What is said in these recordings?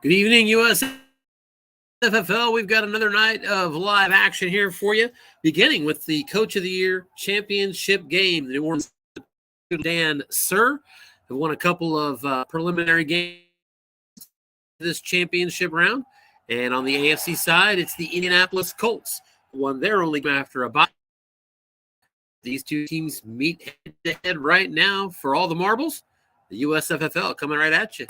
Good evening, USFFL. We've got another night of live action here for you, beginning with the Coach of the Year championship game. The New Orleans Dan Sir have won a couple of preliminary games this championship round. And on the AFC side, it's the Indianapolis Colts, who won their only game after a bye. These two teams meet head-to-head right now for all the marbles. The USFFL coming right at you.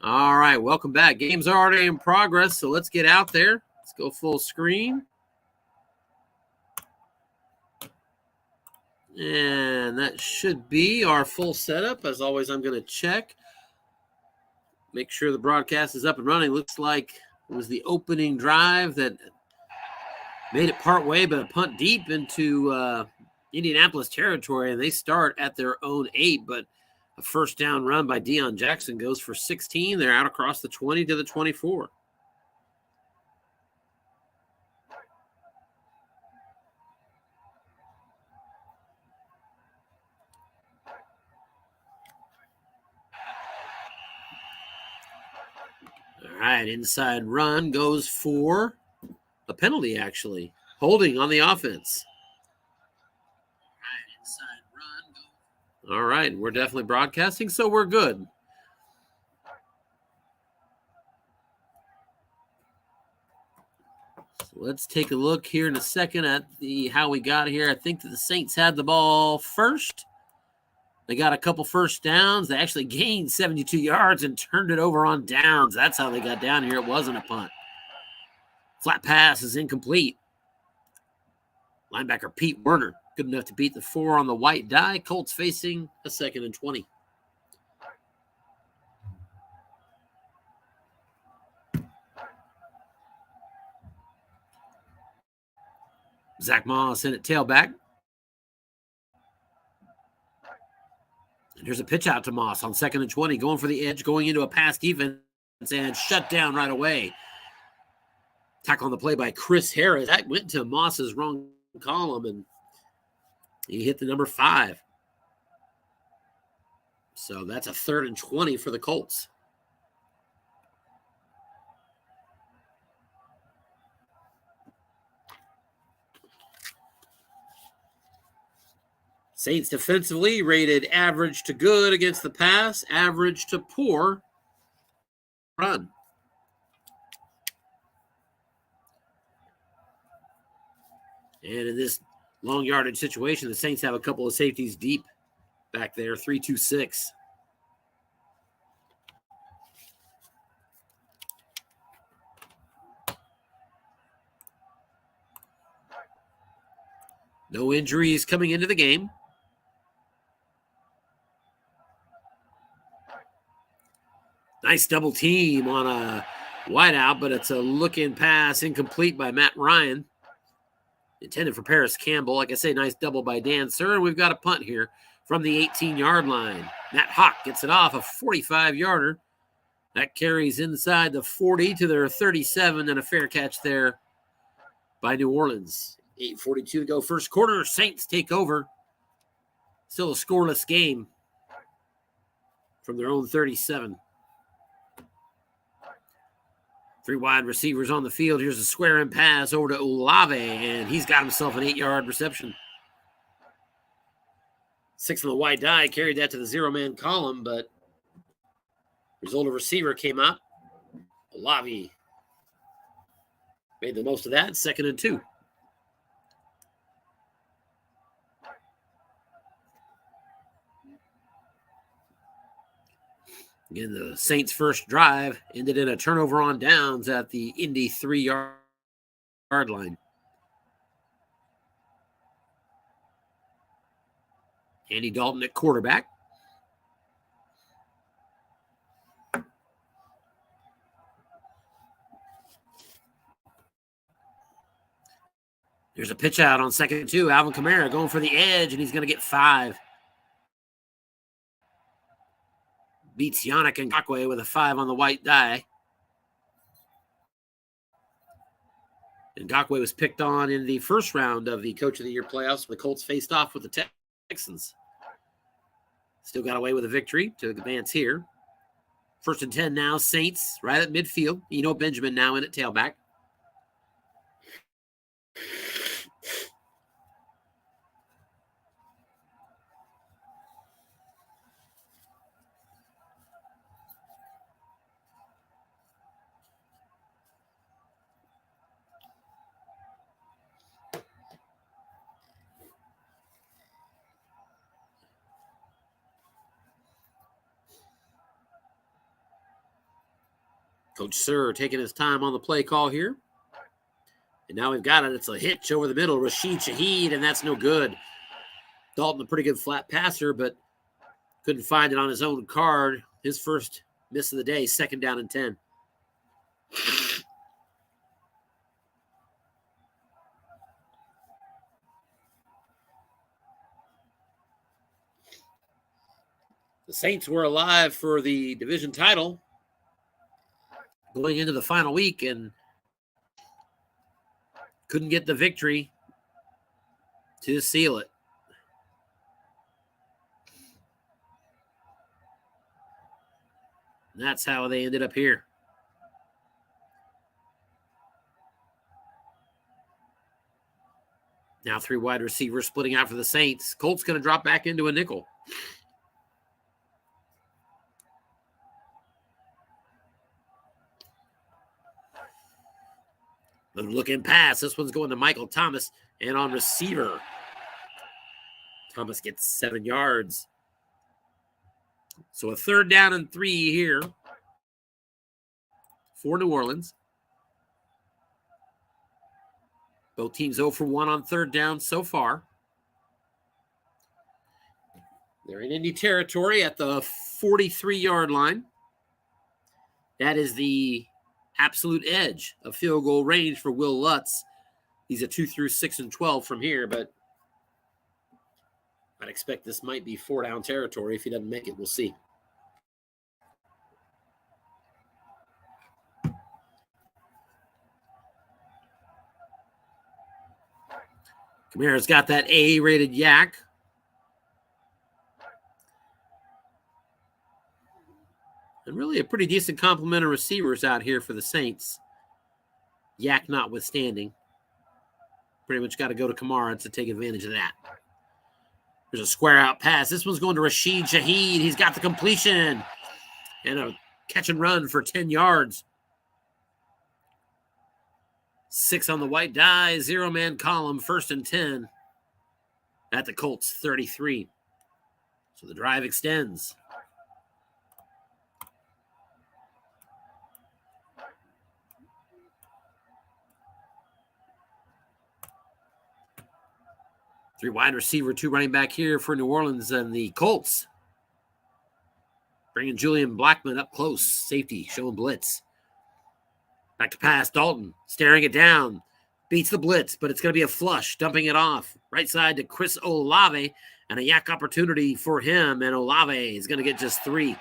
All right, welcome back. Games are already in progress, so let's get out there. Let's go full screen. And that should be our full setup. As always, I'm going to check. Make sure the broadcast is up and running. Looks like it was the opening drive that made it part way, but a punt deep into Indianapolis territory, and they start at their own 8, but a first down run by Deion Jackson goes for 16. They're out across the 20 to the 24. All right, inside run goes for a penalty, actually. Holding on the offense. All right, we're definitely broadcasting, so we're good. So let's take a look here in a second at how we got here. I think that the Saints had the ball first. They got a couple first downs. They actually gained 72 yards and turned it over on downs. That's how they got down here. It wasn't a punt. Flat pass is incomplete. Linebacker Pete Werner, good enough to beat the 4 on the white die. Colts facing a 2nd and 20. Zach Moss in at tailback. And here's a pitch out to Moss on 2nd and 20, going for the edge, going into a pass defense and shut down right away. Tackle on the play by Chris Harris. That went to Moss's wrong column, and he hit the number 5. So that's a 3rd and 20 for the Colts. Saints defensively rated average to good against the pass, average to poor run. And in this long yardage situation, the Saints have a couple of safeties deep back there, 3-2-6. No injuries coming into the game. Nice double team on a wideout, but it's a look-in pass incomplete by Matt Ryan. Intended for Paris Campbell. Like I say, nice double by Dan Sir. And we've got a punt here from the 18-yard line. Matt Hawk gets it off, a 45-yarder. That carries inside the 40 to their 37, and a fair catch there by New Orleans. 8:42 to go first quarter. Saints take over. Still a scoreless game from their own 37. 3 wide receivers on the field. Here's a square in pass over to Olave, and he's got himself an 8-yard reception. 6 on the white die, carried that to the 0-man column, but result of receiver came out. Olave made the most of that. 2nd and 2. Again, the Saints' first drive ended in a turnover on downs at the Indy 3-yard line. Andy Dalton at quarterback. Here's a pitch out on 2nd and 2. Alvin Kamara going for the edge, and he's going to get 5. Beats Yannick Ngakoue with a 5 on the white die. Ngakoue was picked on in the first round of the Coach of the Year playoffs. The Colts faced off with the Texans. Still got away with a victory to advance here. 1st and 10 now, Saints right at midfield. Eno Benjamin now in at tailback. Coach Sir taking his time on the play call here. And now we've got it. It's a hitch over the middle. Rashid Shaheed, and that's no good. Dalton, a pretty good flat passer, but couldn't find it on his own card. His first miss of the day, 2nd down and 10. The Saints were alive for the division title going into the final week and couldn't get the victory to seal it. And that's how they ended up here. Now 3 wide receivers splitting out for the Saints. Colts going to drop back into a nickel. Looking pass. This one's going to Michael Thomas. And on receiver, Thomas gets 7 yards. So a 3rd down and 3 here for New Orleans. Both teams 0 for 1 on 3rd down so far. They're in Indy territory at the 43-yard line. That is the absolute edge of field goal range for Will Lutz. He's a 2 through 6 and 12 from here, but I'd expect this might be 4-down territory. If he doesn't make it, we'll see. Kamara's got that A-rated yak. And really a pretty decent complement of receivers out here for the Saints. Yak notwithstanding. Pretty much got to go to Kamara to take advantage of that. There's a square out pass. This one's going to Rashid Shaheed. He's got the completion. And a catch and run for 10 yards. 6 on the white die. 0-man column. 1st and 10. At the Colts 33. So the drive extends. Three wide receiver, 2 running back here for New Orleans and the Colts. Bringing Julian Blackman up close. Safety, showing blitz. Back to pass, Dalton. Staring it down. Beats the blitz, but it's going to be a flush. Dumping it off. Right side to Chris Olave. And a yak opportunity for him. And Olave is going to get just 3.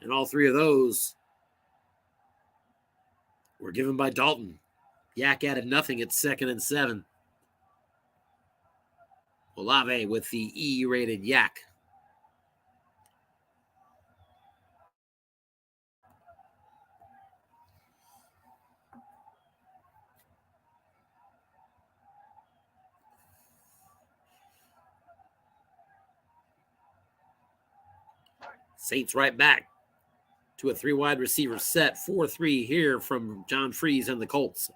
And all 3 of those were given by Dalton. Yak added nothing at 2nd and 7. Olave with the E-rated yak. Saints right back to a 3 wide receiver set. 4-3 here from John Freeze and the Colts.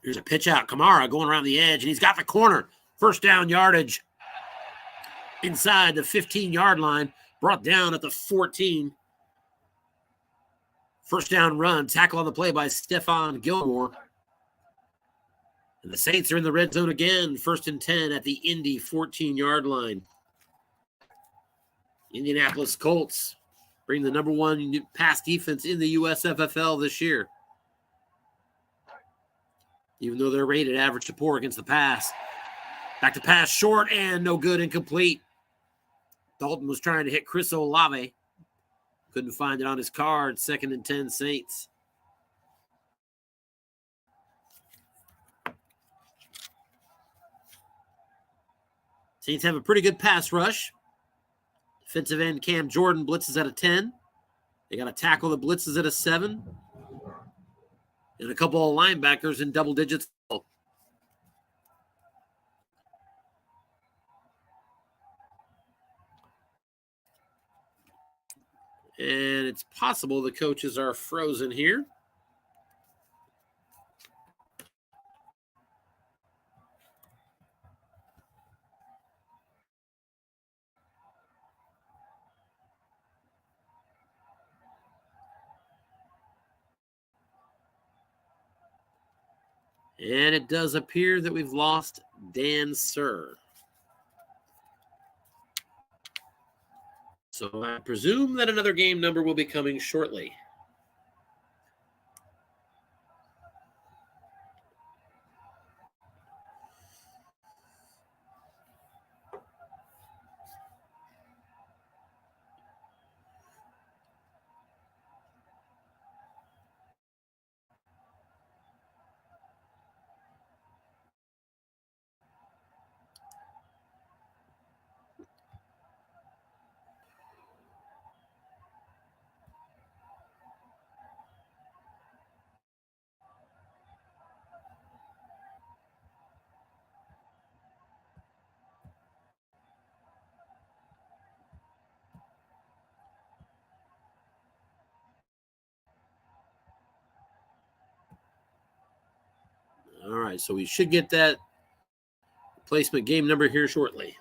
Here's a pitch out. Kamara going around the edge, and he's got the corner. 1st down yardage inside the 15-yard line. Brought down at the 14. 1st down run. Tackle on the play by Stephon Gilmore. And the Saints are in the red zone again, 1st and 10 at the Indy 14-yard line. Indianapolis Colts bring the number 1 pass defense in the USFFL this year. Even though they're rated average to poor against the pass. Back to pass, short and no good, incomplete. Dalton was trying to hit Chris Olave. Couldn't find it on his card. 2nd and 10 Saints. Saints have a pretty good pass rush. Defensive end Cam Jordan blitzes at a 10. They got to tackle the blitzes at a 7. And a couple of linebackers in double digits. And it's possible the coaches are frozen here. And it does appear that we've lost Dan Sir. So I presume that another game number will be coming shortly. All right, so we should get that replacement game number here shortly.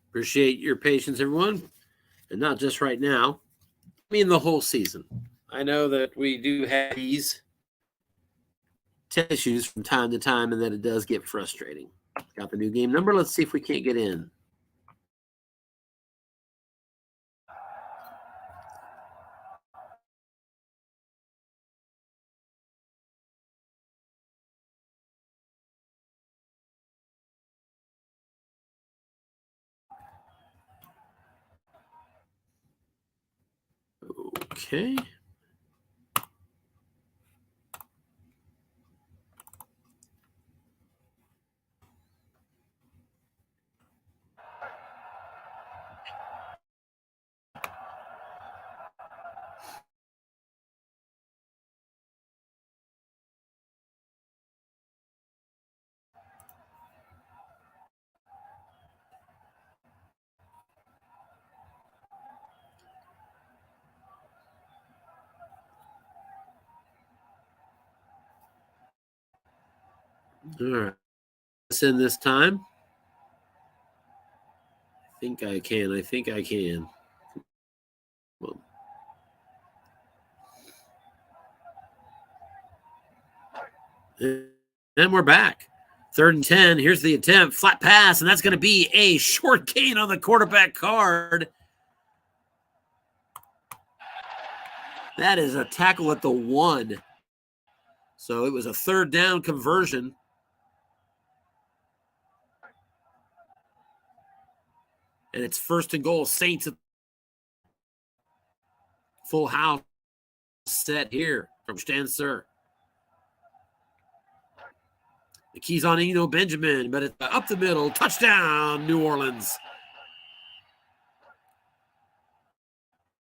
Appreciate your patience, everyone. And not just right now. I mean the whole season. I know that we do have these issues from time to time and that it does get frustrating. Got the new game number. Let's see if we can't get in. Okay. All right. In this time. I think I can. Well. And we're back. 3rd and 10. Here's the attempt. Flat pass, and that's going to be a short gain on the quarterback card. That is a tackle at the 1. So it was a 3rd down conversion. And it's 1st and goal. Saints full house set here from Stan Sir. The key's on Eno Benjamin, but it's up the middle. Touchdown, New Orleans.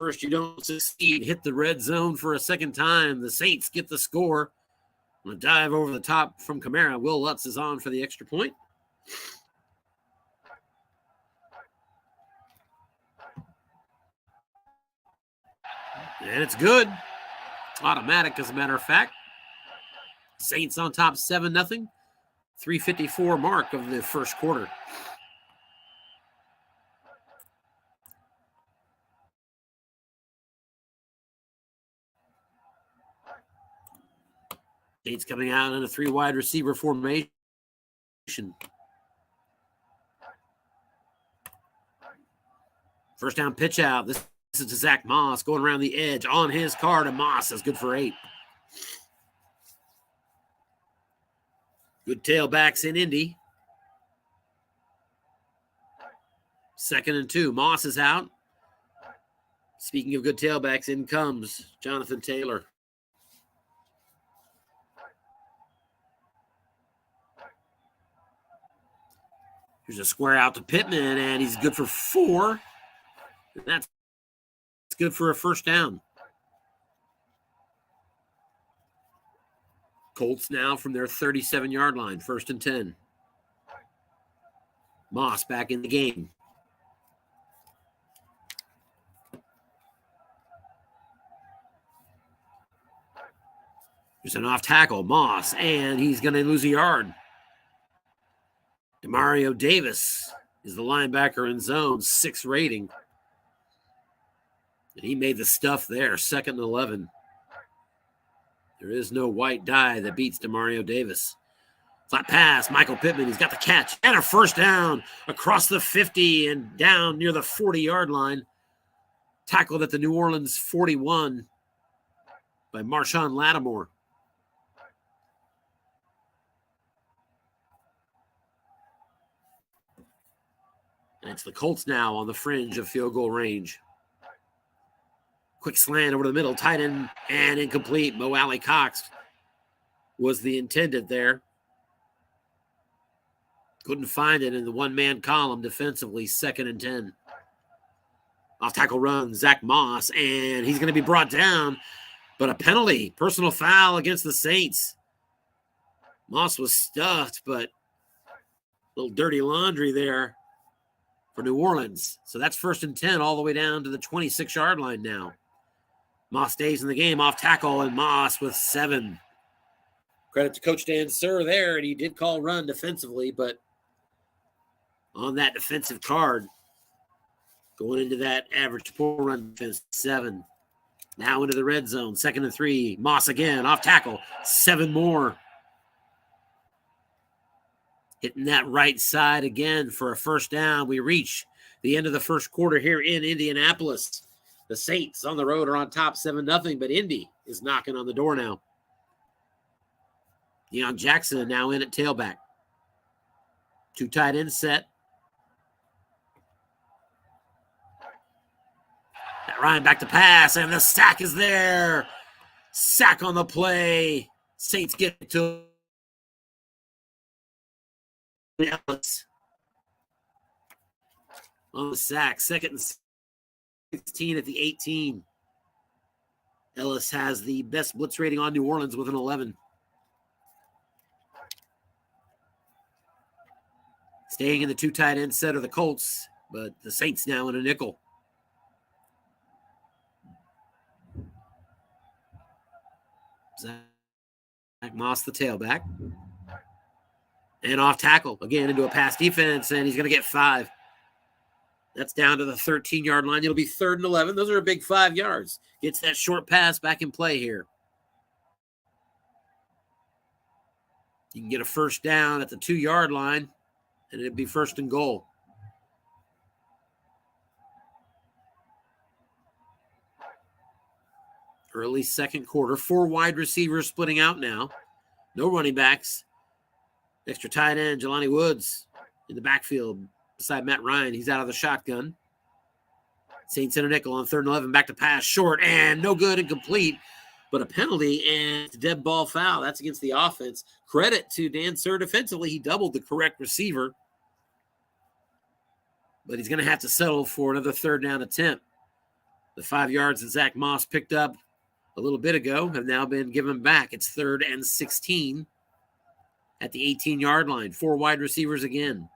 First, you don't succeed. Hit the red zone for a second time. The Saints get the score. I'm going to dive over the top from Kamara. Will Lutz is on for the extra point. And it's good. Automatic, as a matter of fact. Saints on top 7-0. 3:54 mark of the first quarter. Saints coming out in a 3 wide receiver formation. First down pitch out. This is to Zach Moss going around the edge on his card, and Moss is good for 8. Good tailbacks in Indy. 2nd and 2. Moss is out. Speaking of good tailbacks, in comes Jonathan Taylor. Here's a square out to Pittman, and he's good for 4. And that's good for a first down. Colts now from their 37-yard line, 1st and 10. Moss back in the game. There's an off tackle, Moss, and he's going to lose a yard. Demario Davis is the linebacker in zone, 6 rating. And he made the stuff there, 2nd and 11. There is no white die that beats Demario Davis. Flat pass, Michael Pittman, he's got the catch. And a first down across the 50 and down near the 40-yard line. Tackled at the New Orleans 41 by Marshawn Lattimore. And it's the Colts now on the fringe of field goal range. Quick slant over the middle, tight end, and incomplete. Mo Alley Cox was the intended there. Couldn't find it in the one-man column defensively, 2nd and 10. Off tackle run, Zach Moss, and he's going to be brought down, but a penalty, personal foul against the Saints. Moss was stuffed, but a little dirty laundry there for New Orleans. So that's 1st and 10 all the way down to the 26-yard line now. Moss stays in the game, off tackle, and Moss with 7. Credit to Coach Dan Sir there, and he did call run defensively, but on that defensive card, going into that average pull run defense, 7. Now into the red zone, 2nd and 3. Moss again, off tackle, 7 more. Hitting that right side again for a first down. We reach the end of the first quarter here in Indianapolis. The Saints on the road are on top 7-0, but Indy is knocking on the door now. Deion Jackson now in at tailback. 2 tight end set. Ryan back to pass, and the sack is there. Sack on the play. Saints get to Ellis on the sack. 2nd and 16 at the 18. Ellis has the best blitz rating on New Orleans with an 11. Staying in the 2 tight end set of the Colts, but the Saints now in a nickel. Zach Moss, the tailback. And off tackle, again into a pass defense, and he's going to get 5. That's down to the 13-yard line. It'll be 3rd and 11. Those are a big 5 yards. Gets that short pass back in play here. You can get a first down at the 2-yard line, and it'd be 1st and goal. Early second quarter. 4 wide receivers splitting out now. No running backs. Extra tight end, Jelani Woods in the backfield beside Matt Ryan. He's out of the shotgun. Saints in a nickel on 3rd and 11. Back to pass, short, and no good, incomplete. But a penalty and dead ball foul. That's against the offense. Credit to Dan Sir defensively. He doubled the correct receiver. But he's going to have to settle for another 3rd down attempt. The 5 yards that Zach Moss picked up a little bit ago have now been given back. It's 3rd and 16 at the 18-yard line. 4 wide receivers again.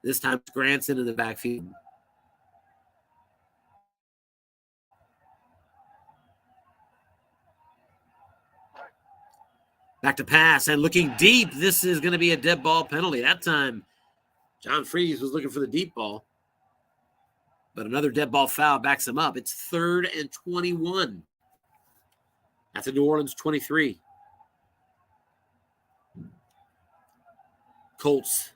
This time it's Granson in the backfield. Back to pass and looking deep. This is going to be a dead ball penalty. That time, John Freeze was looking for the deep ball. But another dead ball foul backs him up. It's 3rd and 21. At the New Orleans 23. Colts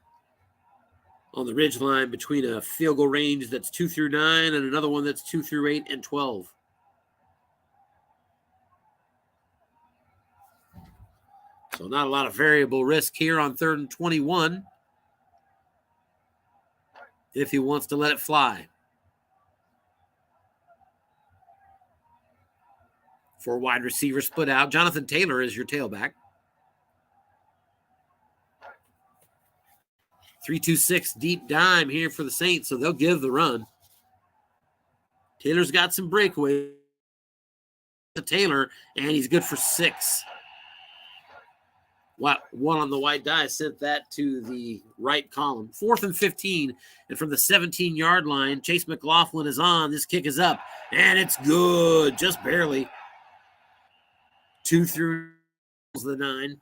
on the ridge line between a field goal range that's 2 through 9 and another one that's 2 through 8 and 12. So not a lot of variable risk here on 3rd and 21 if he wants to let it fly. 4 wide receivers split out. Jonathan Taylor is your tailback. 3-2-6 deep dime here for the Saints, so they'll give the run. Taylor's got some breakaway to Taylor, and he's good for 6. One on the white die sent that to the right column. 4th and 15, and from the 17-yard line, Chase McLaughlin is on. This kick is up, and it's good, just barely. 2 through the 9.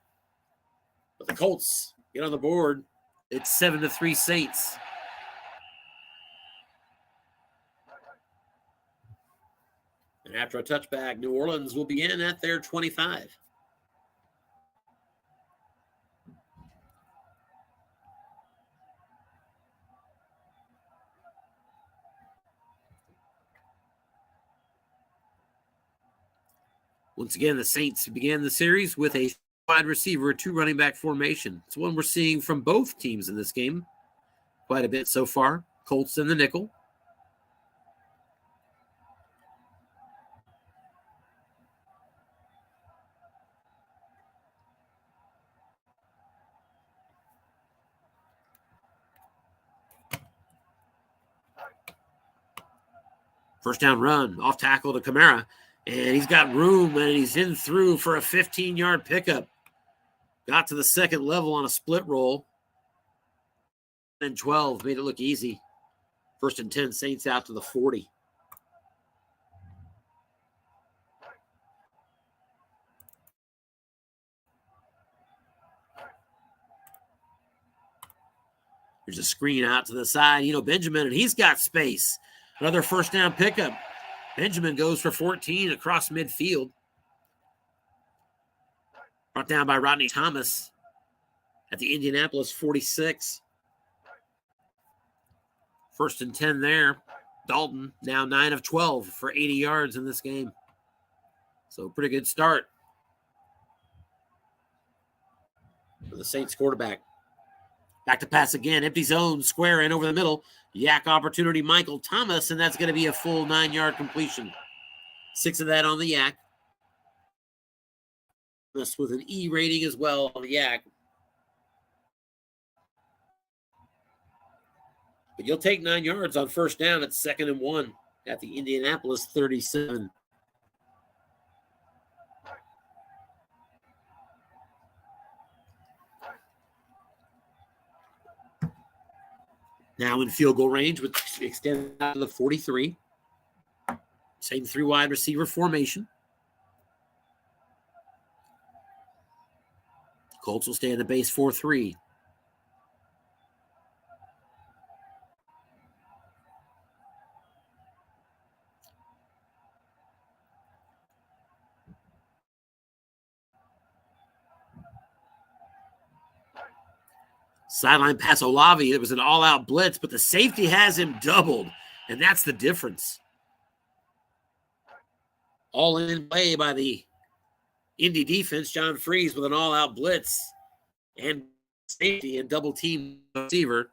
But the Colts get on the board. It's 7-3 Saints. And after a touchback, New Orleans will begin at their 25. Once again, the Saints began the series with a wide receiver, a 2 running back formation. It's one we're seeing from both teams in this game quite a bit so far. Colts in the nickel. First down run, off tackle to Kamara. And he's got room, and he's in through for a 15-yard pickup. Got to the second level on a split roll. And 12 made it look easy. 1st and 10, Saints out to the 40. There's a screen out to the side. Benjamin, and he's got space. Another first down pickup. Benjamin goes for 14 across midfield. Brought down by Rodney Thomas at the Indianapolis 46. 1st and 10 there. Dalton now 9 of 12 for 80 yards in this game. So pretty good start for the Saints quarterback. Back to pass again. Empty zone, square in over the middle. Yak opportunity, Michael Thomas, and that's going to be a full 9-yard completion. 6 of that on the Yak. This with an E rating as well on the Yak. But you'll take 9 yards on first down at 2nd and 1 at the Indianapolis 37. Now in field goal range, which extends out to the 43. Same 3 wide receiver formation. Colts will stay in the base 4-3. Sideline pass Olave. It was an all-out blitz, but the safety has him doubled, and that's the difference. All in play by the Indy defense. John Freeze with an all-out blitz and safety and double team receiver.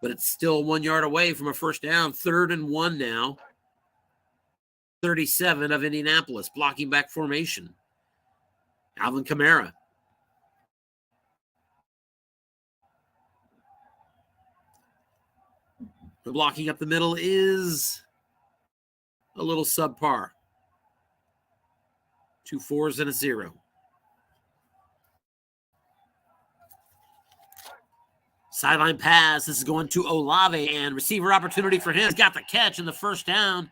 But it's still 1 yard away from a first down. 3rd and 1 now. 37 of Indianapolis. Blocking back formation. Alvin Kamara. The blocking up the middle is a little subpar. 2 4s and a 0. Sideline pass. This is going to Olave, and receiver opportunity for him. He's got the catch in the first down.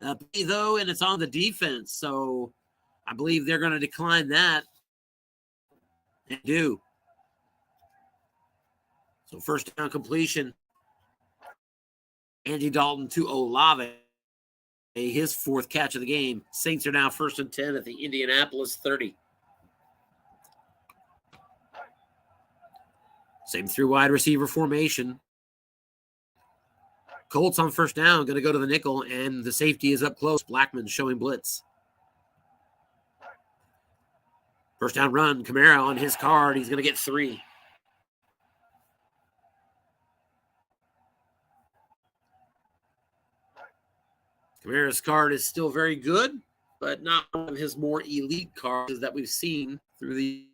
Though, and it's on the defense. So I believe they're going to decline that. And do. So first down completion. Andy Dalton to Olave. His 4th catch of the game. Saints are now 1st and 10 at the Indianapolis 30. Same 3 wide receiver formation. Colts on first down, going to go to the nickel, and the safety is up close. Blackman showing blitz. First down run, Kamara on his card. He's going to get 3. Kamara's card is still very good, but not one of his more elite cards that we've seen through the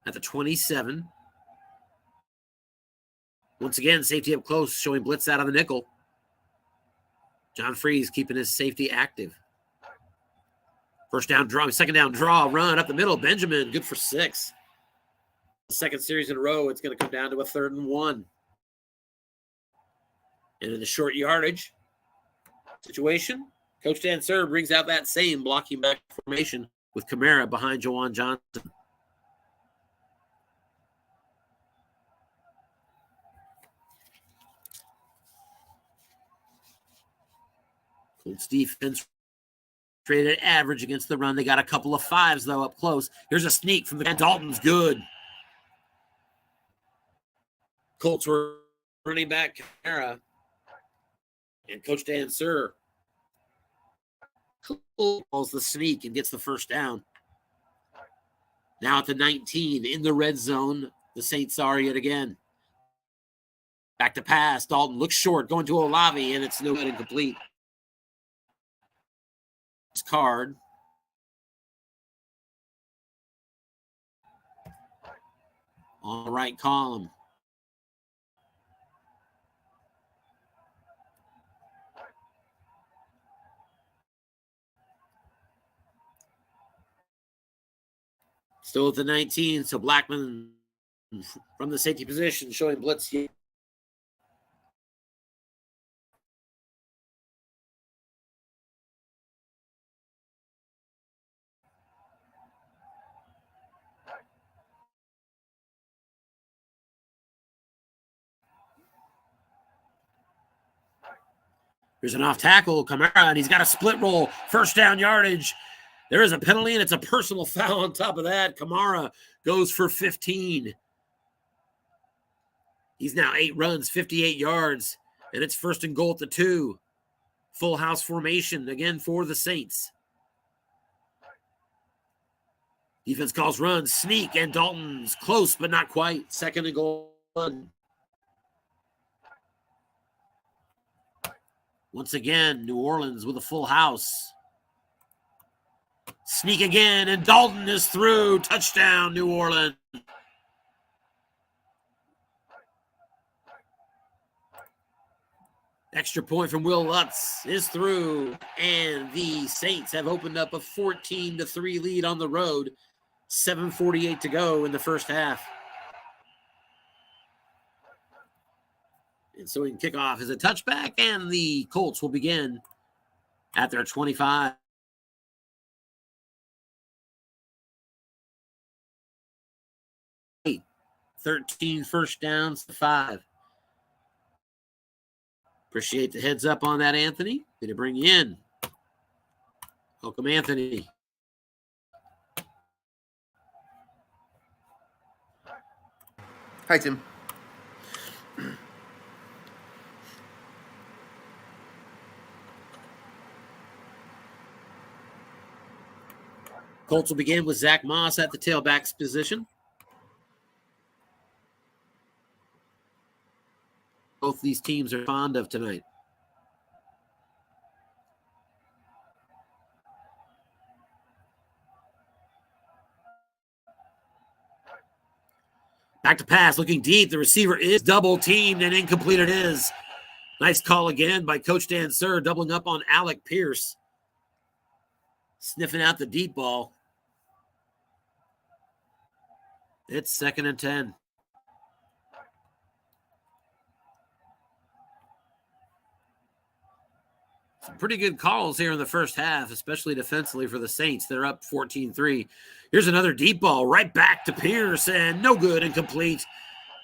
at the 27. Once again, safety up close, showing blitz out of the nickel. John Freeze keeping his safety active. First down draw, second down draw, run up the middle. Benjamin, good for 6. The second series in a row, it's going to come down to a 3rd and 1. And in the short yardage situation, Coach Dan Sir brings out that same blocking back formation with Kamara behind Jawan Johnson. Colts defense traded average against the run. They got a couple of 5s, though, up close. Here's a sneak from the Dalton's good. Colts were running back Kamara. And Coach Dan Sir calls the sneak and gets the first down. Now at the 19, in the red zone, the Saints are yet again. Back to pass. Dalton looks short, going to Olave, and it's no good, incomplete. Card. On the right column. Still at the 19, so Blackman from the safety position showing blitz. Here's an off tackle, Kamara, and he's got a split roll, first down yardage. There is a penalty, and it's a personal foul on top of that. Kamara goes for 15. He's now 8 runs, 58 yards, and it's 1st and goal at the 2. Full house formation again for the Saints. Defense calls run, sneak, and Dalton's close, but not quite. 2nd and goal. Once again, New Orleans with a full house. Sneak again, and Dalton is through. Touchdown, New Orleans. Extra point from Will Lutz is through, and the Saints have opened up a 14-3 lead on the road. 7:48 to go in the first half. Ensuing kickoff is a touchback, and the Colts will begin at their 25. 13 first downs to 5. Appreciate the heads up on that, Anthony. Good to bring you in. Welcome, Anthony. Hi, Tim. Colts will begin with Zach Moss at the tailback's position. Both these teams are fond of tonight. Back to pass, looking deep. The receiver is double teamed, and incomplete it is. Nice call again by Coach Dan Sir, doubling up on Alec Pierce. Sniffing out the deep ball. It's 2nd and 10. Some pretty good calls here in the first half, especially defensively for the Saints. They're up 14-3. Here's another deep ball right back to Pierce, and no good, incomplete.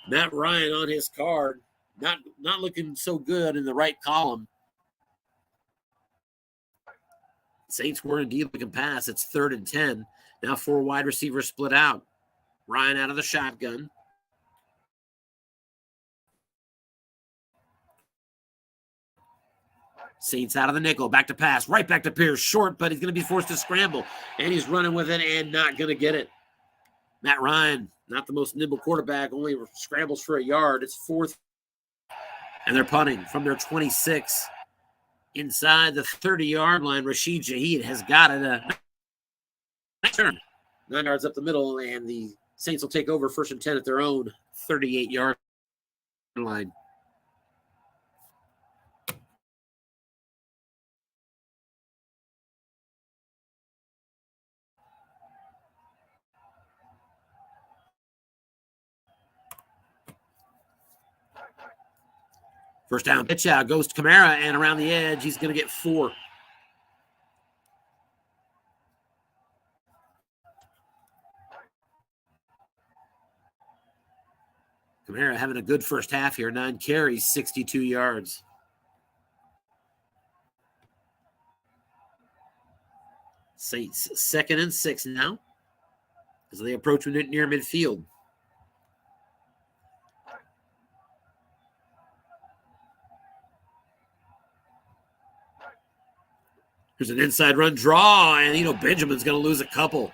Matt Ryan on his card. Not looking so good in the right column. Saints were indeed looking pass. It's 3rd and 10. Now 4 wide receivers split out. Ryan out of the shotgun. Saints out of the nickel. Back to pass. Right back to Pierce. Short, but he's going to be forced to scramble. And he's running with it and not going to get it. Matt Ryan, not the most nimble quarterback, only scrambles for a yard. It's 4th. And they're punting from their 26. Inside the 30-yard line, Rashid Shaheed has got it. Nice turn. 9 yards up the middle, and the Saints will take over 1st and 10 at their own 38-yard line. First down pitch out goes to Kamara, and around the edge, he's going to get 4. Kamara having a good first half here. 9 carries, 62 yards. Saints 2nd and 6 now as they approach near midfield. Here's an inside run draw, and Benjamin's going to lose a couple.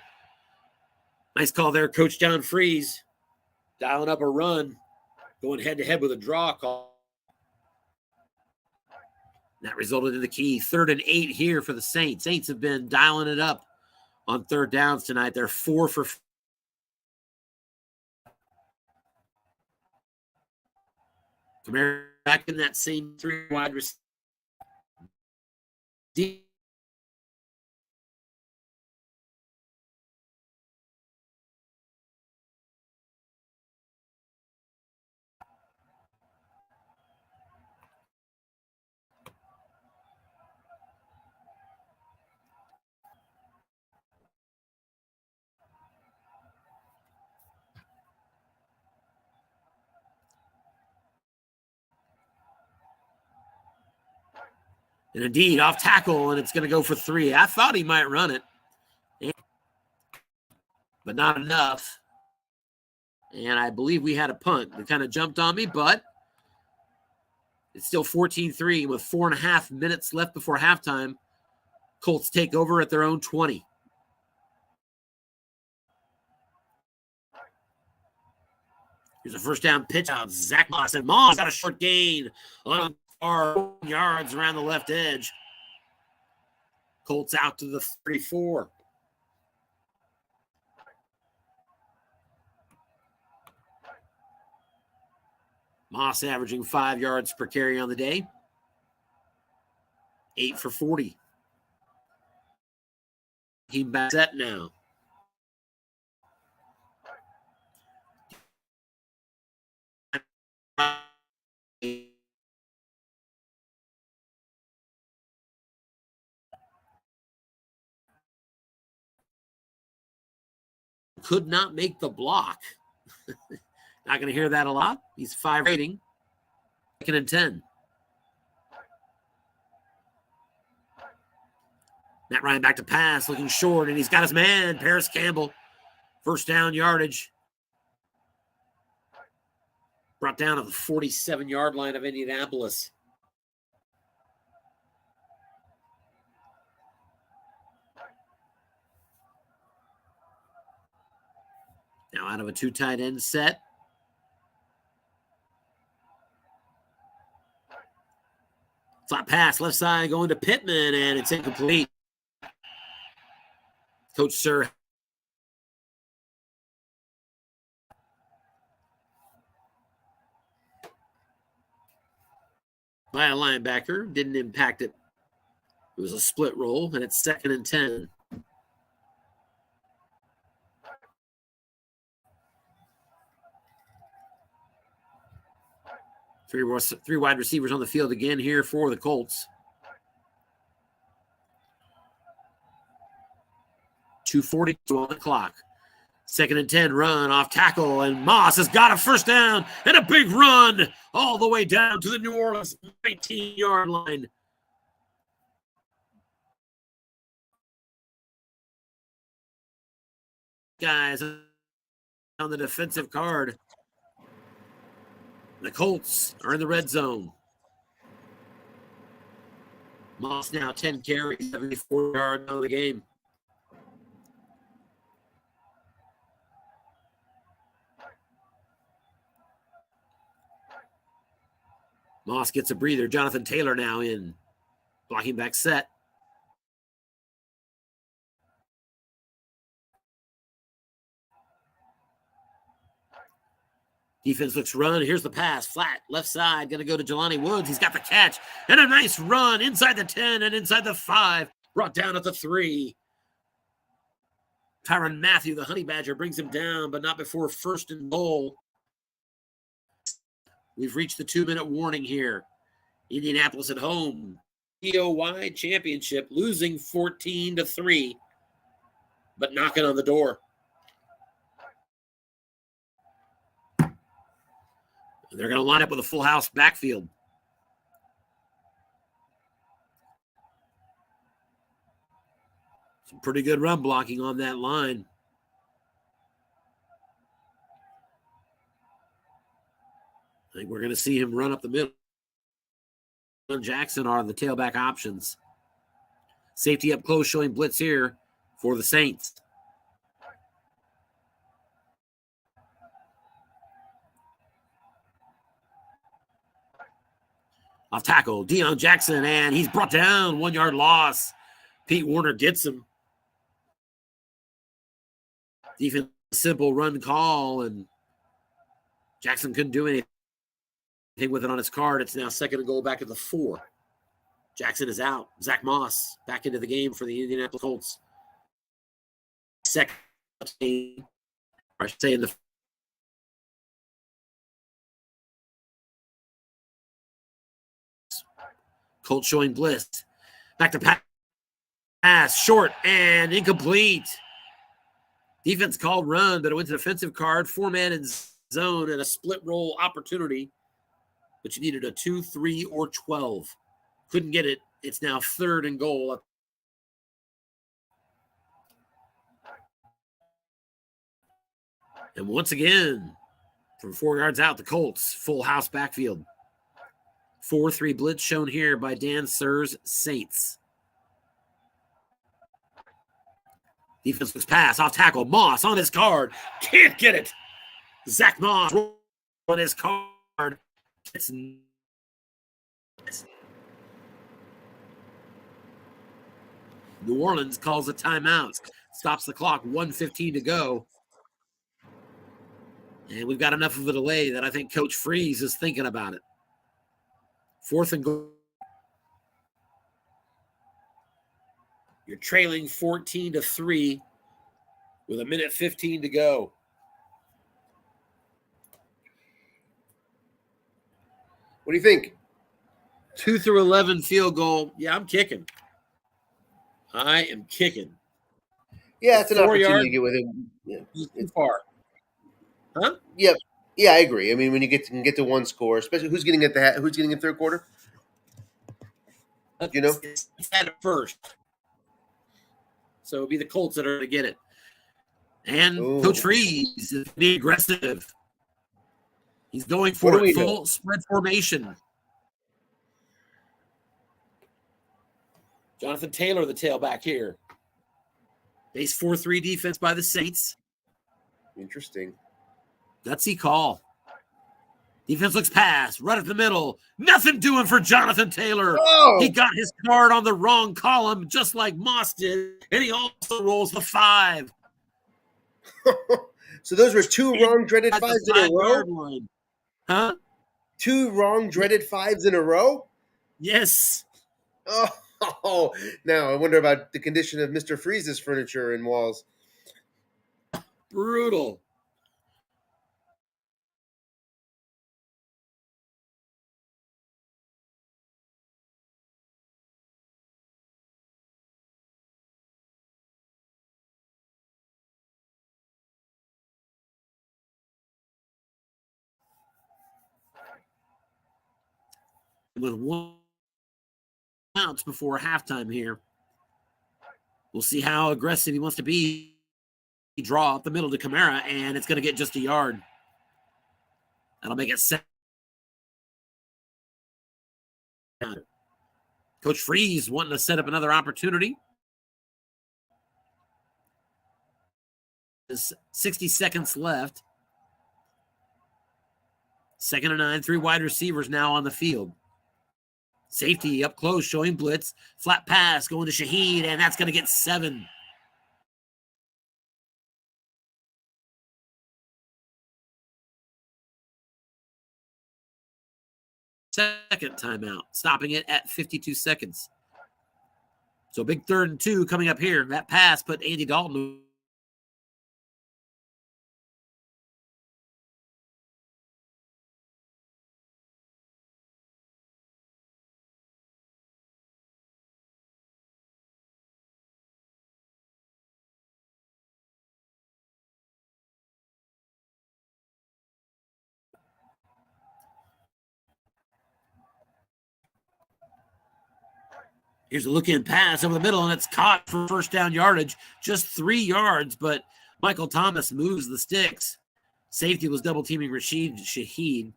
Nice call there, Coach John Freeze. Dialing up a run, going head-to-head with a draw call. That resulted in the key. 3rd and 8 here for the Saints. Saints have been dialing it up on 3rd downs tonight. They're 4 for. Kamara back in that same 3 wide receiver. And indeed, off tackle, and it's going to go for 3. I thought he might run it, but not enough. And I believe we had a punt. It kind of jumped on me, but it's still 14-3 with 4.5 minutes left before halftime. Colts take over at their own 20. Here's a first down pitch out. Zach Moss, and Moss got a short gain on 4 yards around the left edge. Colts out to the 34. Moss averaging 5 yards per carry on the day. 8 for 40. He back set now. Could not make the block. Not going to hear that a lot. He's 5 rating. 2nd and 10. Matt Ryan back to pass, looking short, and he's got his man, Paris Campbell. First down yardage. Brought down to the 47-yard line of Indianapolis. Now out of a 2 tight end set. Flat pass, left side going to Pittman, and it's incomplete. Coach Sir by a linebacker. Didn't impact it. It was a split roll, and it's 2nd and 10. Three wide receivers on the field again here for the Colts. 2:40 on the clock. 2nd and 10, run off tackle, and Moss has got a first down and a big run all the way down to the New Orleans 19-yard line. Guys on the defensive card. The Colts are in the red zone. Moss now 10 carries, 74 yards out of the game. Moss gets a breather. Jonathan Taylor now in. Blocking back set. Defense looks run. Here's the pass. Flat. Left side. Going to go to Jelani Woods. He's got the catch. And a nice run inside the 10 and inside the 5. Brought down at the 3. Tyrann Mathieu, the Honey Badger, brings him down, but not before 1st and goal. We've reached the 2-minute warning here. Indianapolis at home. COY championship, losing 14-3, but knocking on the door. They're going to line up with a full house backfield. Some pretty good run blocking on that line. I think we're going to see him run up the middle. Jackson are the tailback options. Safety up close showing blitz here for the Saints. Off tackle, Deion Jackson, and he's brought down. 1-yard loss. Pete Warner gets him. Defense simple run call, and Jackson couldn't do anything with it on his card. It's now 2nd and goal back at the 4. Jackson is out. Zach Moss back into the game for the Indianapolis Colts. 2nd, I should say in the Colts showing bliss. Back to pass, short and incomplete. Defense called run, but it went to defensive card, 4-man in zone, and a split roll opportunity. But you needed a 2, 3, or 12. Couldn't get it. It's now 3rd and goal. And once again, from 4 yards out, the Colts, full house backfield. 4-3 blitz shown here by Dan Sear's Saints. Defense looks pass, off tackle, Moss on his card. Can't get it. Zach Moss on his card. It's New Orleans calls a timeout. Stops the clock, 1:15 to go. And we've got enough of a delay that I think Coach Freeze is thinking about it. 4th and goal. You're trailing 14-3 with 1:15 to go. What do you think? 2 through 11 field goal. Yeah, I'm kicking. I am kicking. Yeah, it's an 4 opportunity yards, to get with him. Yeah, too far. Huh? Yeah, I agree. I mean, when you get to one score, especially who's getting in 3rd quarter? You know, it's at first. So it'll be the Colts that are going to get it. And Coach Freeze is being aggressive. He's going for a full spread formation. Jonathan Taylor, the tailback here. Base 4-3 defense by the Saints. Interesting. Gutsy call. Defense looks pass, right at the middle. Nothing doing for Jonathan Taylor. Oh! He got his card on the wrong column, just like Moss did, and he also rolls the 5. So those were 2 wrong dreaded 5s in a row? Line. Huh? 2 wrong dreaded 5s in a row? Yes. Oh, now I wonder about the condition of Mr. Freeze's furniture and walls. Brutal. With one ounce before halftime here. We'll see how aggressive he wants to be. Draw up the middle to Kamara, and it's going to get just a yard. That'll make it 7. Coach Freeze wanting to set up another opportunity. There's 60 seconds left. 2nd and 9, 3 wide receivers now on the field. Safety up close, showing blitz. Flat pass going to Shaheed, and that's going to get 7. Second timeout, stopping it at 52 seconds. So big 3rd and 2 coming up here. That pass put Andy Dalton. Here's a look-in pass over the middle, and it's caught for first down yardage. Just 3 yards, but Michael Thomas moves the sticks. Safety was double-teaming Rashid Shaheed.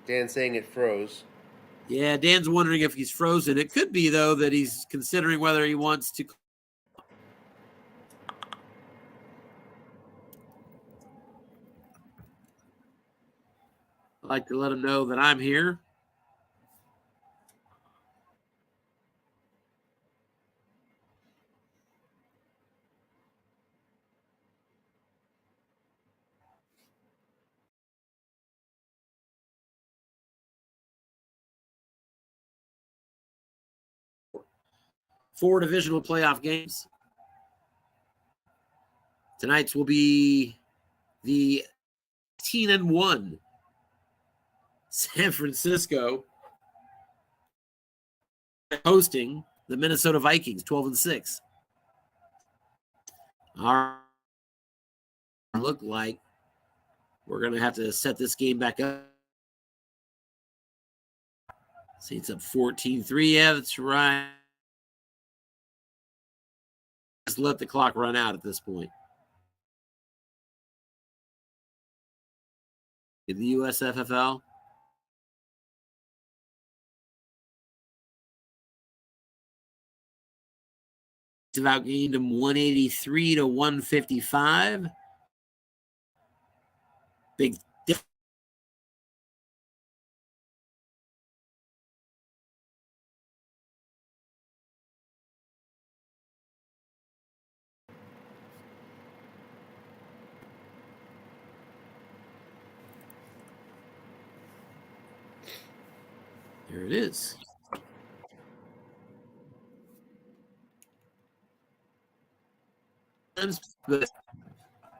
Dan saying it froze. Yeah, Dan's wondering if he's frozen. It could be, though, that he's considering whether he wants to. I'd like to let him know that I'm here. Four divisional playoff games. Tonight's will be the 18-1 San Francisco hosting the Minnesota Vikings, 12-6. All right. Look like we're going to have to set this game back up. See, it's up 14-3. Yeah, that's right. Just let the clock run out at this point. In the USFFL. It's about gained him 183 to 155. Big difference. There it is. But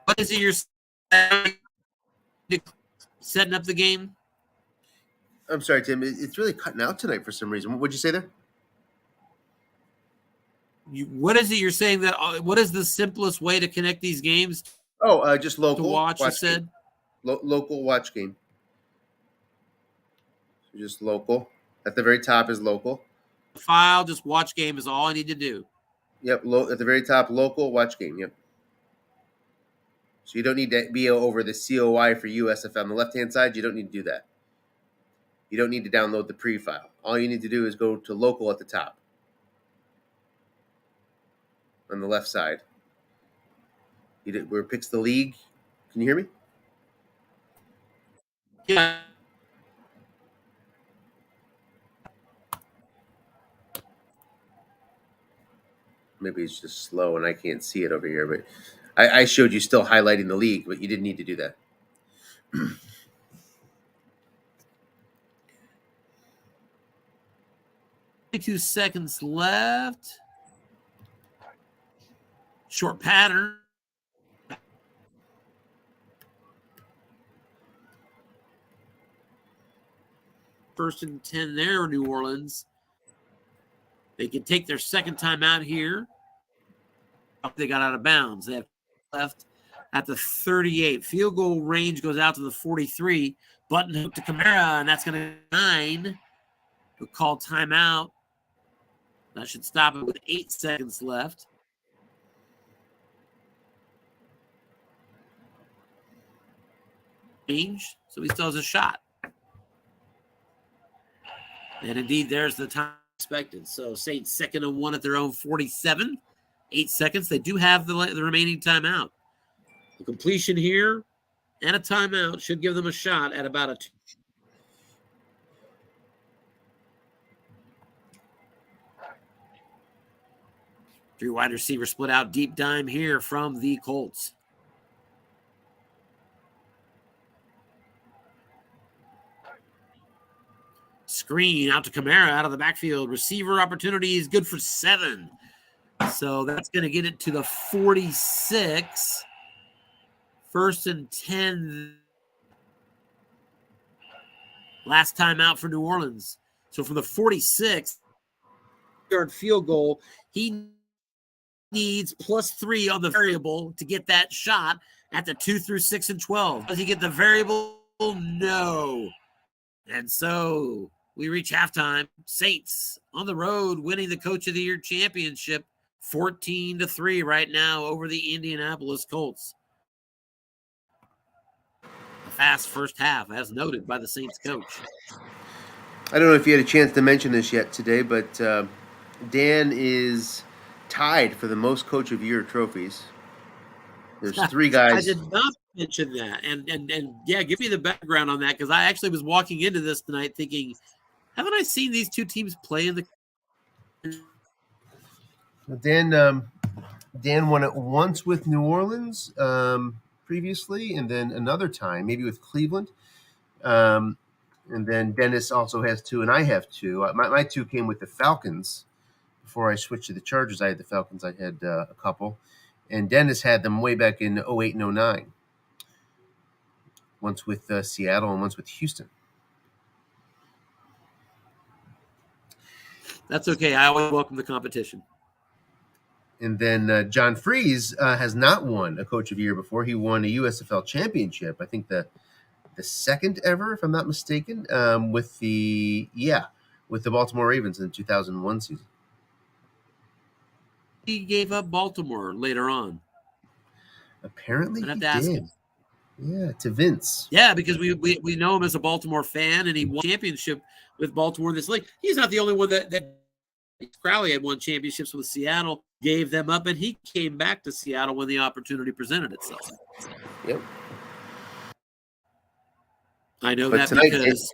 what is it you're setting up the game? I'm sorry, Tim. It's really cutting out tonight for some reason. What would you say there? What is it you're saying that? What is the simplest way to connect these games Oh, just local to watch? You said local watch game. Just local. At the very top is local. File, just watch game is all I need to do. Yep. At the very top, local watch game. Yep. So you don't need to be over the COY for USFFL. On the left-hand side, you don't need to do that. You don't need to download the pre-file. All you need to do is go to local at the top. On the left side. Where it picks the league. Can you hear me? Yeah. maybe it's just slow and I can't see it over here. But I showed you still highlighting the league, but you didn't need to do that. 22 seconds left. Short pattern. First and 10 there, New Orleans. They can take their second time out here. They got out of bounds. They have left at the 38. Field goal range goes out to the 43. Button hook to Kamara, and that's going to 9. We'll call timeout. That should stop it with 8 seconds left. Range, so he still has a shot. And indeed, there's the time expected. So Saints 2nd and 1 at their own 47. 8 seconds. They do have the remaining timeout. The completion here and a timeout should give them a shot at about a 2. 3 wide receiver split out deep dime here from the Colts. Screen out to Kamara out of the backfield. Receiver opportunities good for 7. So that's going to get it to the 46. First and 10. Last time out for New Orleans. So from the 46-yard field goal, he needs +3 on the variable to get that shot at the 2 through 6 and 12. Does he get the variable? No. And so we reach halftime. Saints on the road winning the Coach of the Year championship 14-3 right now over the Indianapolis Colts. A fast first half, as noted by the Saints coach. I don't know if you had a chance to mention this yet today, but Dan is tied for the most Coach of Year trophies. There's 3 guys. I did not mention that. And yeah, give me the background on that, because I actually was walking into this tonight thinking, haven't I seen these two teams play in the... Dan won it once with New Orleans previously, and then another time, maybe with Cleveland. And then Dennis also has 2, and I have 2. My 2 came with the Falcons. Before I switched to the Chargers, I had the Falcons. I had a couple. And Dennis had them way back in 08 and 09. Once with Seattle and once with Houston. That's okay. I always welcome the competition. And then John Freeze has not won a Coach of the Year before. He won a USFL championship. I think the second ever, if I'm not mistaken, with the Baltimore Ravens in the 2001 season. He gave up Baltimore later on. Apparently I'd have to ask him. Yeah, to Vince. Yeah, because we know him as a Baltimore fan, and he won a championship with Baltimore in this league. He's not the only one that Crowley had won championships with Seattle, gave them up, and he came back to Seattle when the opportunity presented itself. Yep. I know that because...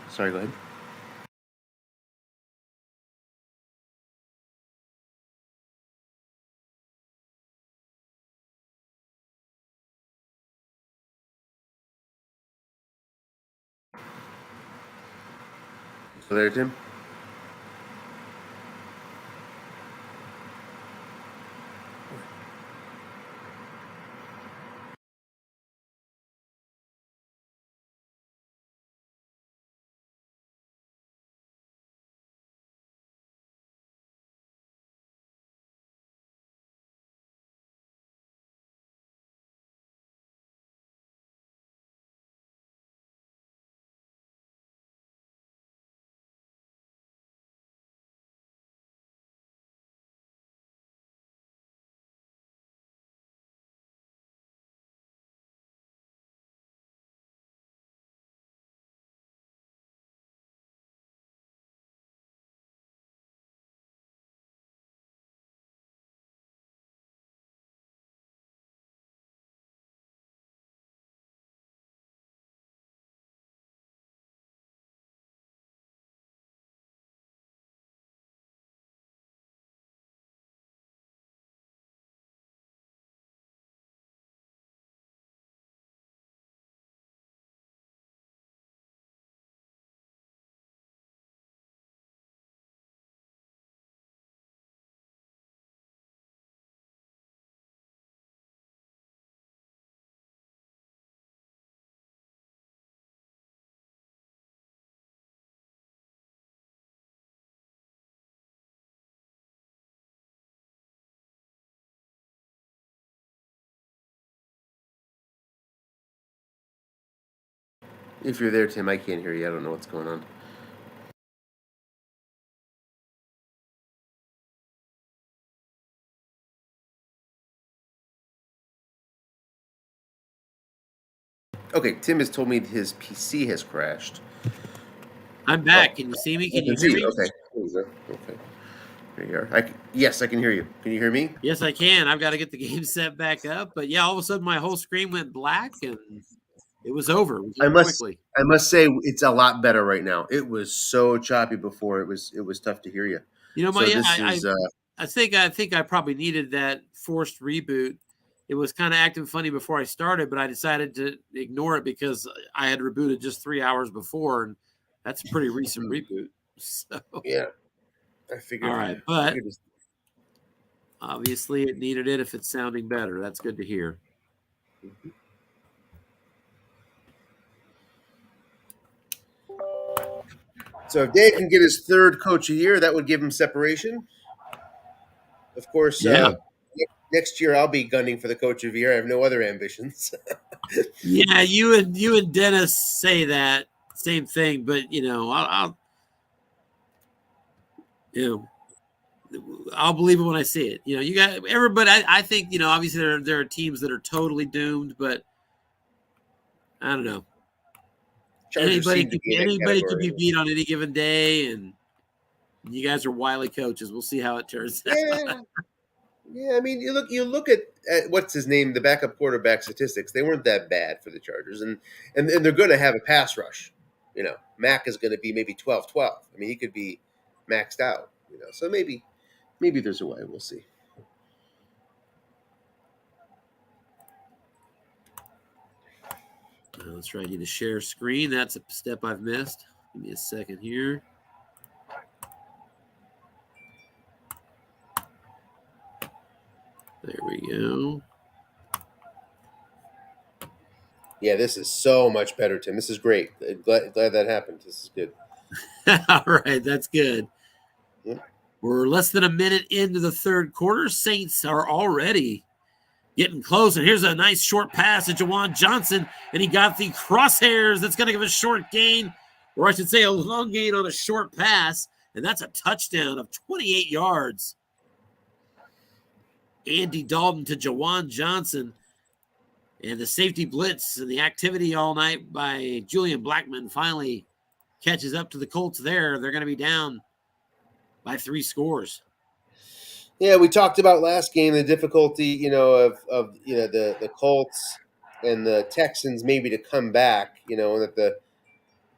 Sorry, go ahead. So there, Tim? If you're there, Tim, I can't hear you. I don't know what's going on. Okay, Tim has told me his PC has crashed. I'm back. Can you see me? Can you hear me? Okay. Okay. There you are. Yes, I can hear you. Can you hear me? Yes, I can. I've got to get the game set back up. But yeah, all of a sudden my whole screen went black and it was over. It was I over must quickly. I must say it's a lot better right now. It was so choppy before. It was tough to hear you. You know, So yeah, this is I think I probably needed that forced reboot. It was kind of acting funny before I started, but I decided to ignore it because I had rebooted just 3 hours before, and that's a pretty recent reboot. So, yeah. I all figured. right, but obviously it needed it if it's sounding better. That's good to hear. So if Dave can get his third coach a year, that would give him separation. Of course, Yeah. Next year I'll be gunning for the coach of the year. I have no other ambitions. Yeah, you and Dennis say that same thing, but I'll I'll believe it when I see it. You got everybody. I think obviously there are teams that are totally doomed, but I don't know. Chargers seem to be in that Anybody could category. be beat on any given day, and you guys are wily coaches. We'll see how it turns out. Yeah, yeah. I mean, you look at what's his name, the backup quarterback statistics. They weren't that bad for the Chargers, and they're going to have a pass rush. Mac is going to be maybe 12-12. I mean, he could be maxed out. So maybe there's a way. We'll see. Let's try. I need to share screen. That's a step I've missed. Give me a second here. There we go. Yeah, this is so much better, Tim. This is great. Glad that happened. This is good. All right, that's good. Yeah. We're less than a minute into the third quarter. Saints are already getting close. And here's a nice short pass to Juwan Johnson. And he got the crosshairs. That's going to give a short gain, or I should say a long gain on a short pass. And that's a touchdown of 28 yards. Andy Dalton to Juwan Johnson. And the safety blitz and the activity all night by Julian Blackmon finally catches up to the Colts there. They're going to be down by 3 scores. Yeah, we talked about last game the difficulty, of the Colts and the Texans maybe to come back, and that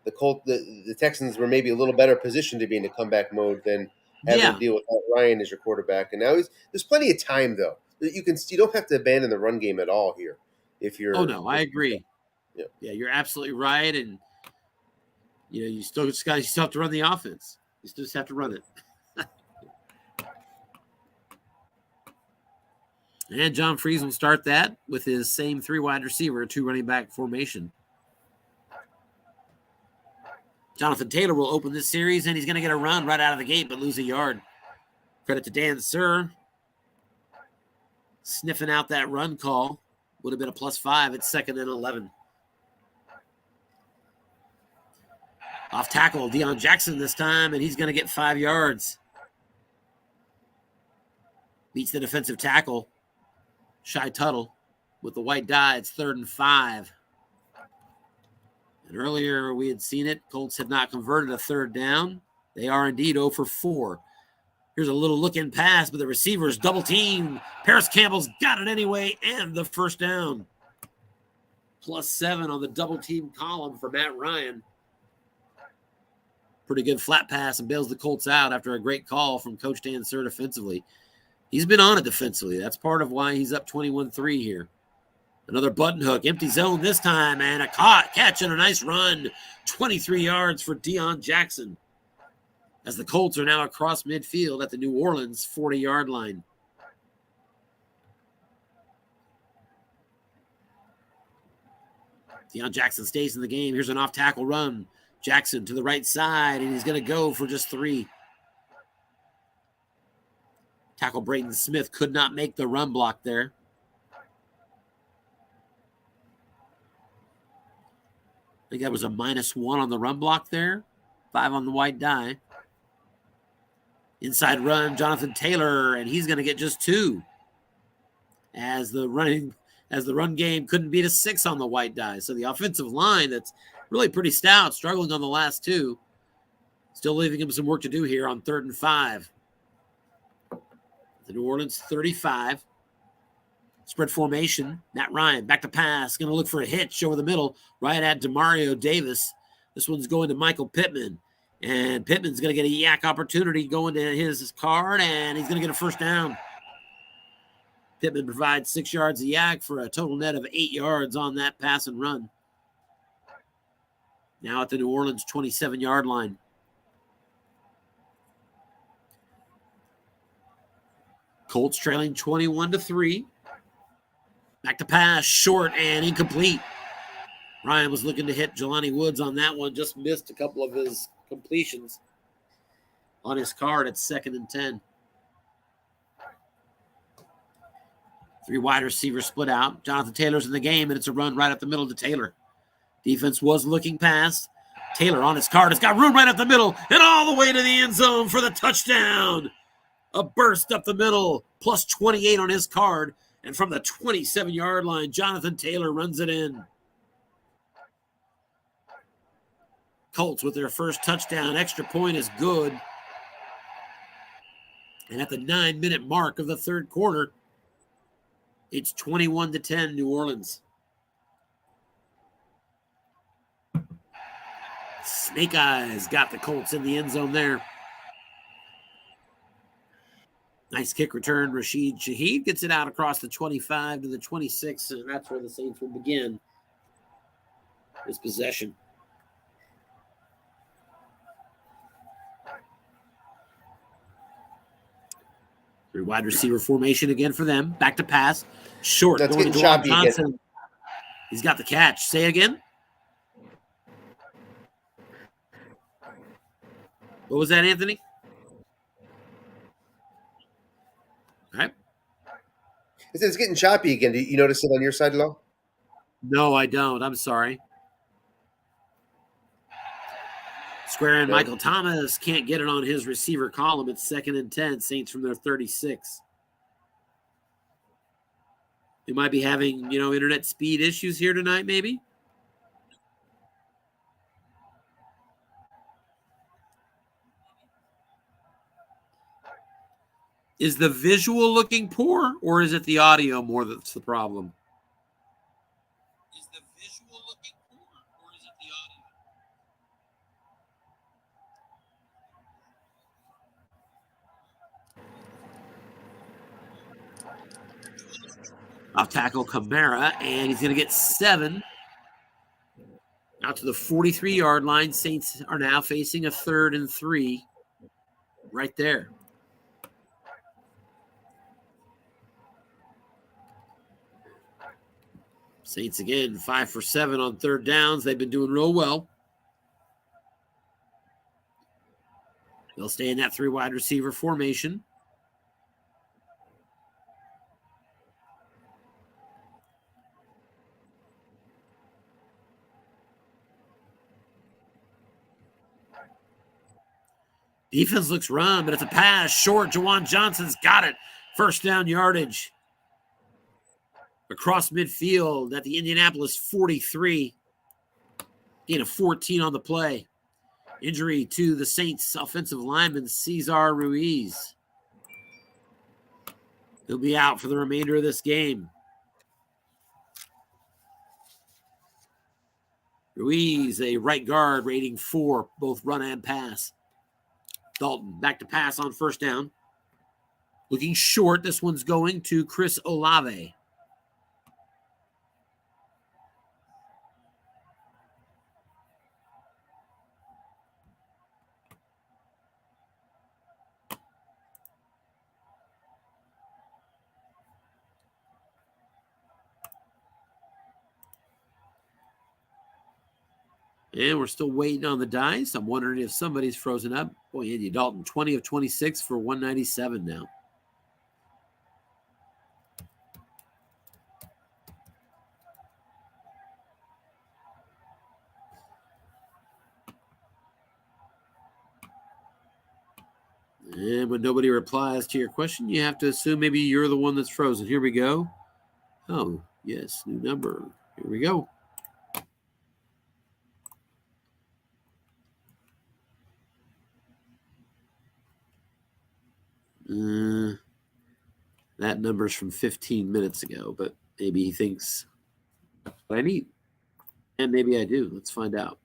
the Texans were maybe a little better positioned to be in a comeback mode than having to deal with Ryan as your quarterback. And now there's plenty of time though. You don't have to abandon the run game at all here. If you're I agree. Yeah, you're absolutely right, and you still have to run the offense. You still just have to run it. And John Freeze will start that with his same 3 wide receiver, 2 running back formation. Jonathan Taylor will open this series, and he's going to get a run right out of the gate, but lose a yard. Credit to Dan Sir. Sniffing out that run call. Would have been a +5 at 2nd and 11. Off tackle, Deion Jackson this time, and he's going to get 5 yards. Beats the defensive tackle, Shy Tuttle, with the white die. It's 3rd and 5. And earlier we had seen it. Colts had not converted a 3rd down. They are indeed 0 for 4. Here's a little look-in pass, but the receivers double team. Paris Campbell's got it anyway, and the 1st down. +7 on the double team column for Matt Ryan. Pretty good flat pass and bails the Colts out after a great call from Coach Dan Sir defensively. He's been on it defensively. That's part of why he's up 21-3 here. Another button hook, empty zone this time, and a catch and a nice run. 23 yards for Deion Jackson, as the Colts are now across midfield at the New Orleans 40-yard line. Deion Jackson stays in the game. Here's an off-tackle run. Jackson to the right side, and he's going to go for just 3. Tackle Braden Smith could not make the run block there. think that was a -1 on the run block there. 5 on the white die. Inside run, Jonathan Taylor, and he's going to get just 2. As the run game couldn't beat a 6 on the white die. So the offensive line, that's really pretty stout, struggling on the last 2. Still leaving him some work to do here on 3rd and 5. The New Orleans 35. Spread formation. Matt Ryan back to pass. Going to look for a hitch over the middle. Right at Demario Davis. This one's going to Michael Pittman. And Pittman's going to get a yak opportunity going to his card, and he's going to get a first down. Pittman provides 6 yards of yak for a total net of 8 yards on that pass and run. Now at the New Orleans 27-yard line. Colts trailing 21-3. Back to pass, short and incomplete. Ryan was looking to hit Jelani Woods on that one, just missed a couple of his completions on his card at 2nd and 10. 3 wide receivers split out. Jonathan Taylor's in the game, and it's a run right up the middle to Taylor. Defense was looking past. Taylor on his card. It's got room right up the middle and all the way to the end zone for the touchdown. A burst up the middle, plus 28 on his card. And from the 27-yard line, Jonathan Taylor runs it in. Colts with their first touchdown. Extra point is good. And at the 9-minute mark of the 3rd quarter, it's 21-10 New Orleans. Snake Eyes got the Colts in the end zone there. Nice kick return. Rashid Shaheed gets it out across the 25 to the 26, and that's where the Saints will begin this possession. Three wide receiver formation again for them. Back to pass. Short. That's going to getting Juwan choppy Johnson. again. He's got the catch. Say again. What was that, Anthony? All right. It's getting choppy again. Do you notice it on your side at all? No, I don't. I'm sorry. Square in. No. Michael Thomas can't get it on his receiver column. It's 2nd and 10. Saints from their 36. You might be having, internet speed issues here tonight, maybe. Is the visual looking poor, or is it the audio more that's the problem? Is the visual looking poor, or is it the audio? Off tackle Kamara, and he's going to get 7. Out to the 43-yard line. Saints are now facing a 3rd and 3 right there. Saints again, 5 for 7 on 3rd downs. They've been doing real well. They'll stay in that 3 wide receiver formation. Defense looks run, but it's a pass. Short. Juwan Johnson's got it. First down yardage. Across midfield at the Indianapolis 43. Gain of 14 on the play. Injury to the Saints offensive lineman, Cesar Ruiz. He'll be out for the remainder of this game. Ruiz, a right guard, rating 4, both run and pass. Dalton back to pass on first down. Looking short. This one's going to Chris Olave. And we're still waiting on the dice. I'm wondering if somebody's frozen up. Boy, Andy Dalton, 20 of 26 for 197 now. And when nobody replies to your question, you have to assume maybe you're the one that's frozen. Here we go. Oh, yes, new number. Here we go. That number's from 15 minutes ago, but maybe he thinks what I need. And maybe I do. Let's find out.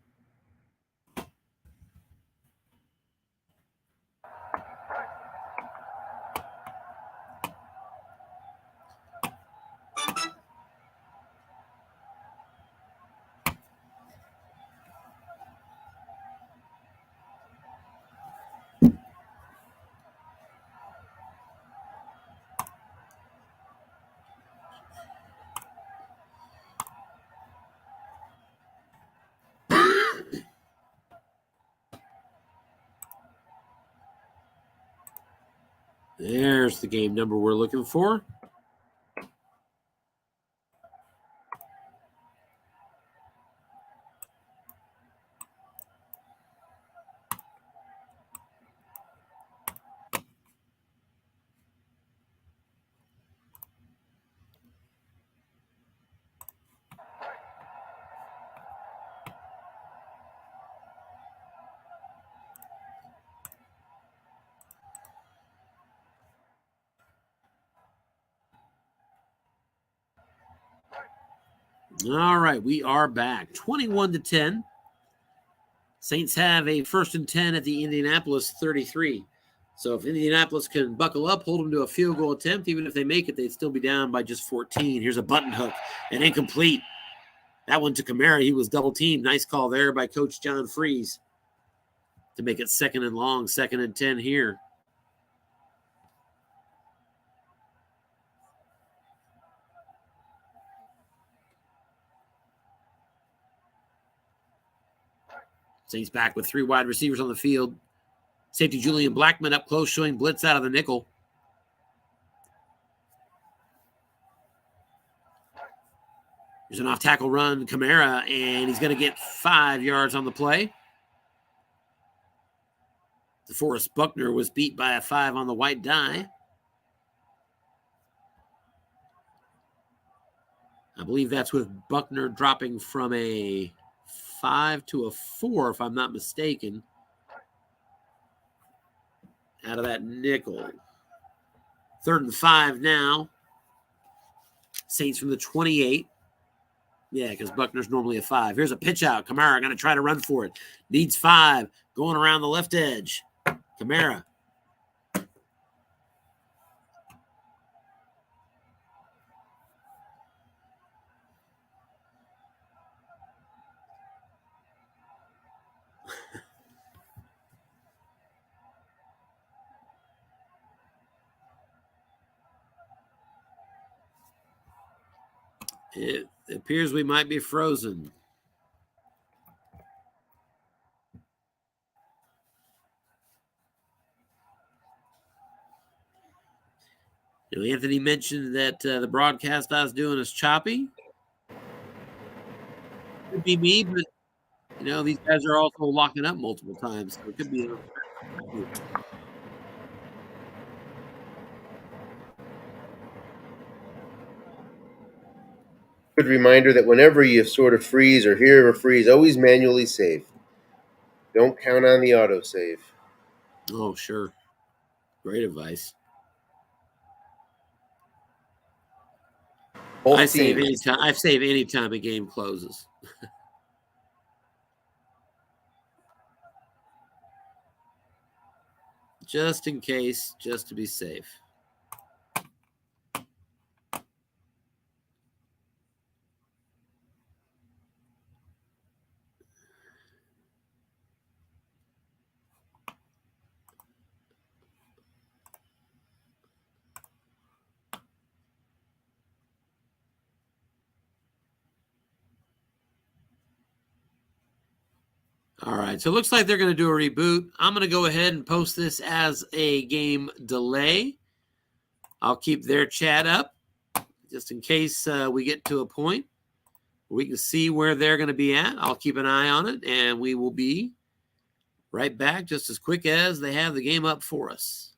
There's the game number we're looking for. All right, we are back. 21-10. Saints have a 1st and 10 at the Indianapolis 33. So if Indianapolis can buckle up, hold them to a field goal attempt, even if they make it, they'd still be down by just 14. Here's a button hook and incomplete. That one to Kamara. He was double teamed. Nice call there by Coach John Freeze to make it 2nd and long, 2nd and 10 here. Saints back with 3 wide receivers on the field. Safety Julian Blackman up close, showing blitz out of the nickel. There's an off-tackle run, Kamara, and he's going to get 5 yards on the play. DeForest Buckner was beat by a 5 on the white die. I believe that's with Buckner dropping from a 5 to a 4, if I'm not mistaken, out of that nickel. 3rd and 5 now. Saints from the 28. Yeah, because Buckner's normally a 5. Here's a pitch out. Kamara going to try to run for it. Needs 5. Going around the left edge. Kamara. It appears we might be frozen. You know, Anthony mentioned that the broadcast I was doing is choppy. Could be me, but you know, these guys are also locking up multiple times, so it could be. Good reminder that whenever you sort of freeze or hear of a freeze, always manually save. Don't count on the autosave. Oh, sure. Great advice. I save any time a game closes. Just in case, just to be safe. All right, so it looks like they're going to do a reboot. I'm going to go ahead and post this as a game delay. I'll keep their chat up just in case we get to a point where we can see where they're going to be at. I'll keep an eye on it, and we will be right back just as quick as they have the game up for us.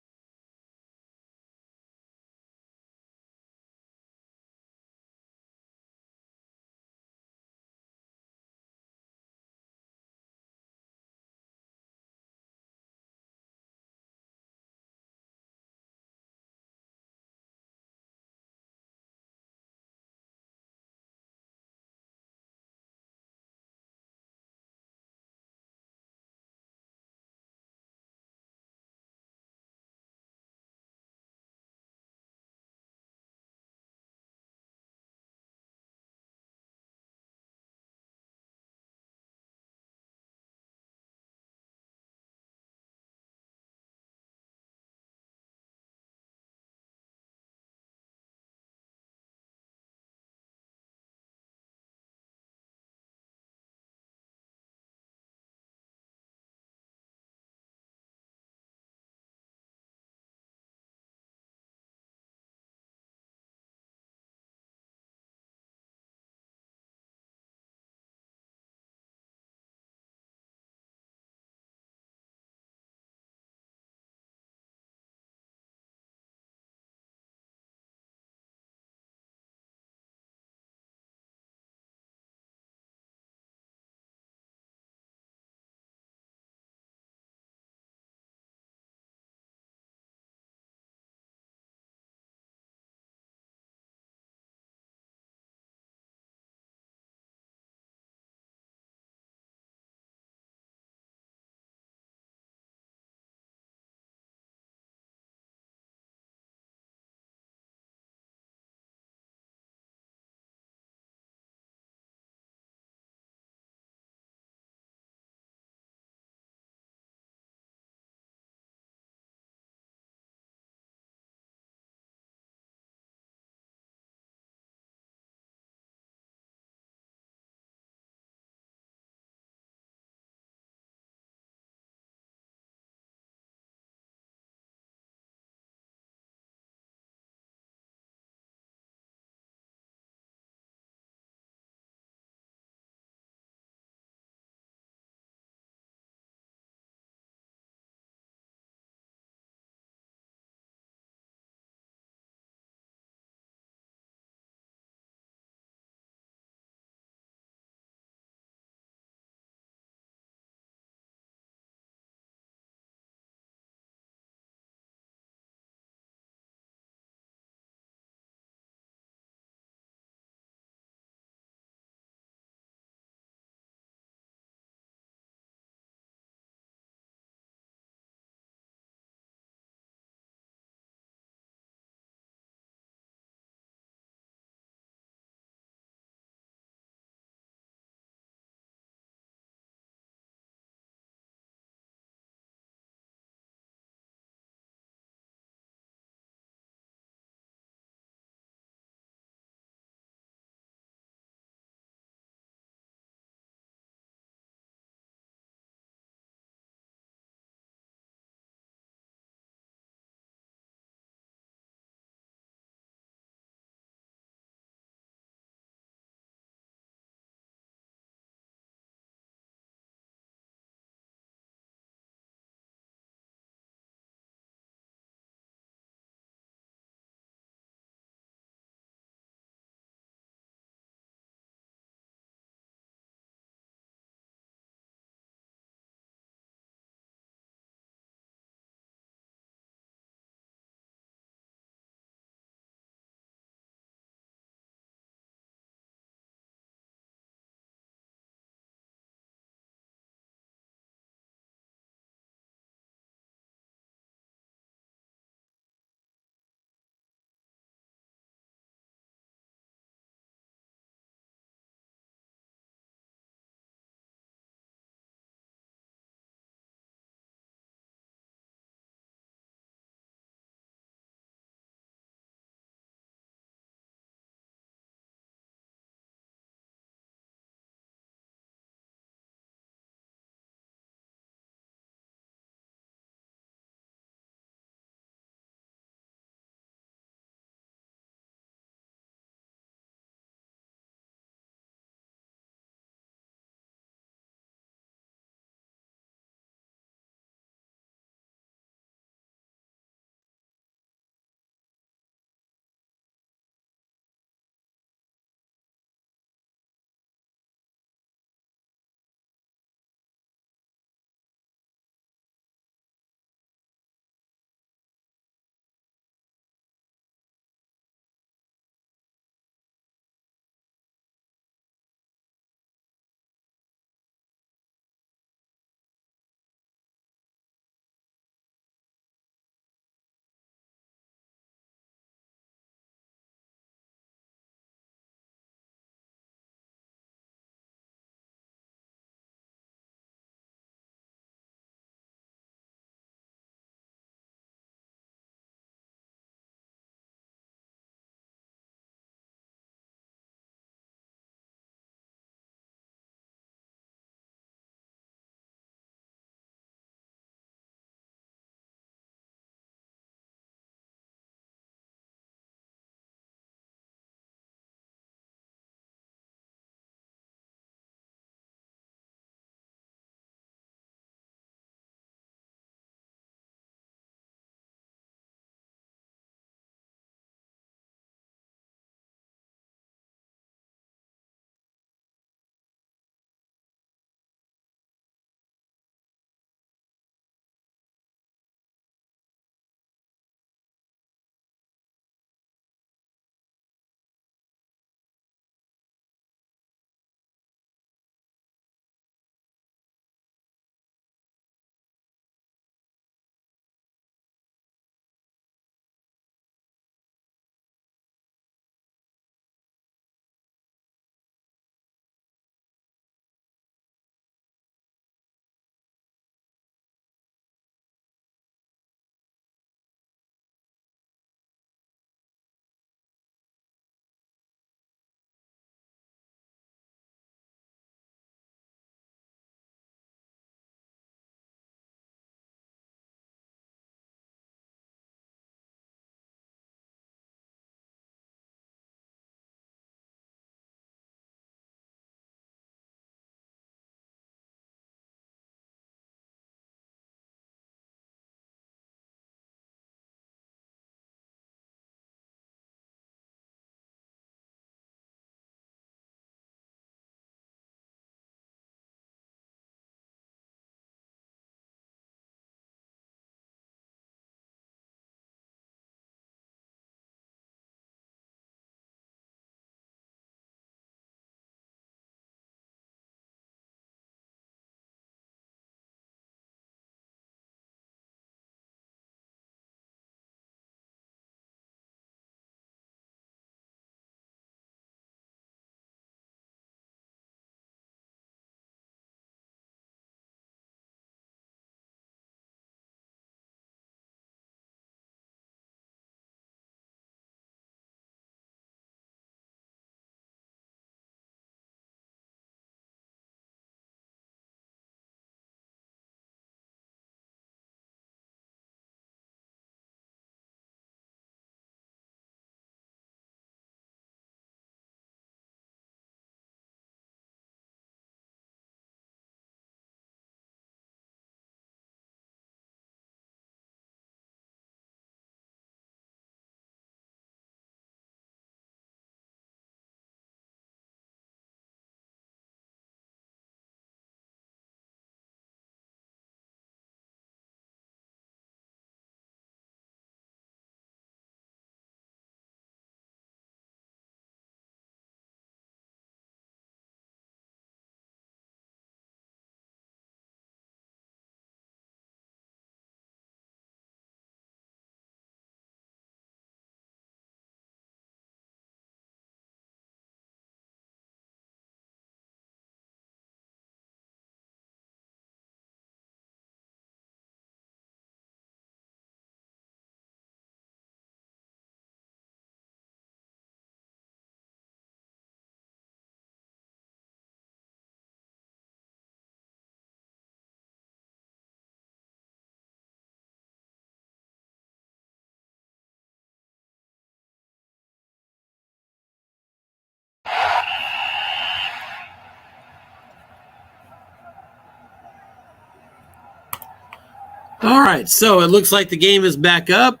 All right, so it looks like the game is back up.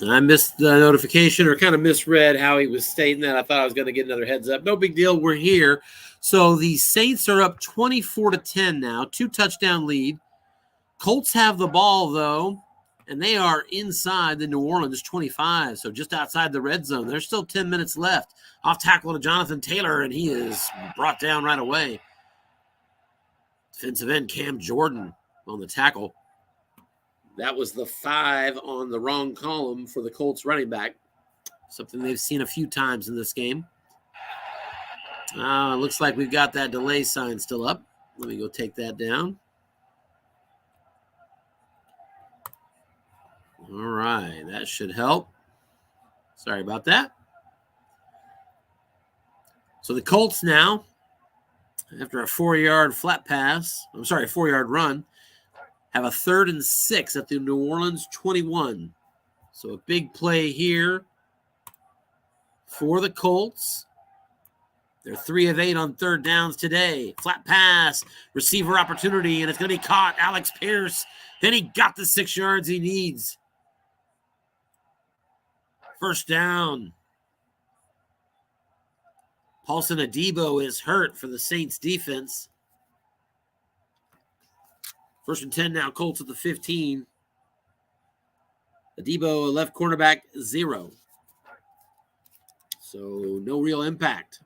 I missed the notification or kind of misread how he was stating that. I thought I was going to get another heads up. No big deal. We're here. So the Saints are up 24-10 now, 2-touchdown lead. Colts have the ball, though, and they are inside the New Orleans 25, so just outside the red zone. There's still 10 minutes left. Off tackle to Jonathan Taylor, and he is brought down right away. Defensive end Cam Jordan on the tackle. That was the 5 on the wrong column for the Colts running back, something they've seen a few times in this game. Looks like we've got that delay sign still up. Let me go take that down. All right, that should help. Sorry about that. So the Colts now, after a 4-yard flat pass, 4-yard run, have a 3rd and 6 at the New Orleans 21. So a big play here for the Colts. They're 3 of 8 on 3rd downs today. Flat pass, receiver opportunity, and it's going to be caught. Alex Pierce, then he got the 6 yards he needs. First down. Paulson Adebo is hurt for the Saints defense. 1st and 10 now, Colts at the 15. Adebo, left cornerback, 0. So no real impact.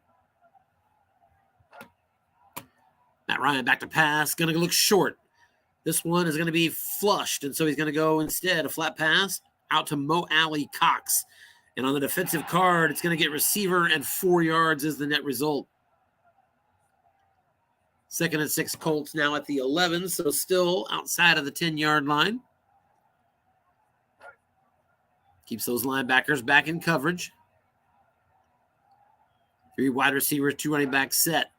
Matt Ryan back to pass, going to look short. This one is going to be flushed, and so he's going to go instead a flat pass out to Mo Alley Cox. And on the defensive card, it's going to get receiver and 4 yards is the net result. 2nd and 6 Colts now at the 11, so still outside of the 10-yard line. Keeps those linebackers back in coverage. 3 wide receivers, 2 running backs set.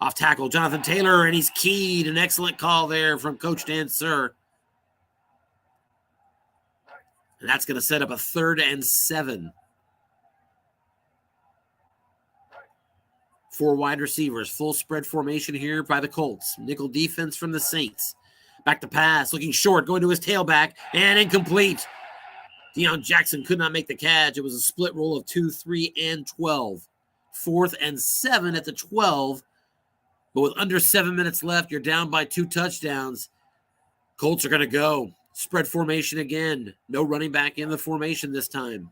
Off tackle, Jonathan Taylor, and he's keyed. An excellent call there from Coach Dan Sir. And that's going to set up a 3rd and 7. 4 wide receivers, full spread formation here by the Colts. Nickel defense from the Saints. Back to pass, looking short, going to his tailback, and incomplete. Deion Jackson could not make the catch. It was a split roll of 2, 3, and 12. 4th and 7 at the 12. But with under 7 minutes left, you're down by 2 touchdowns. Colts are going to go. Spread formation again. No running back in the formation this time.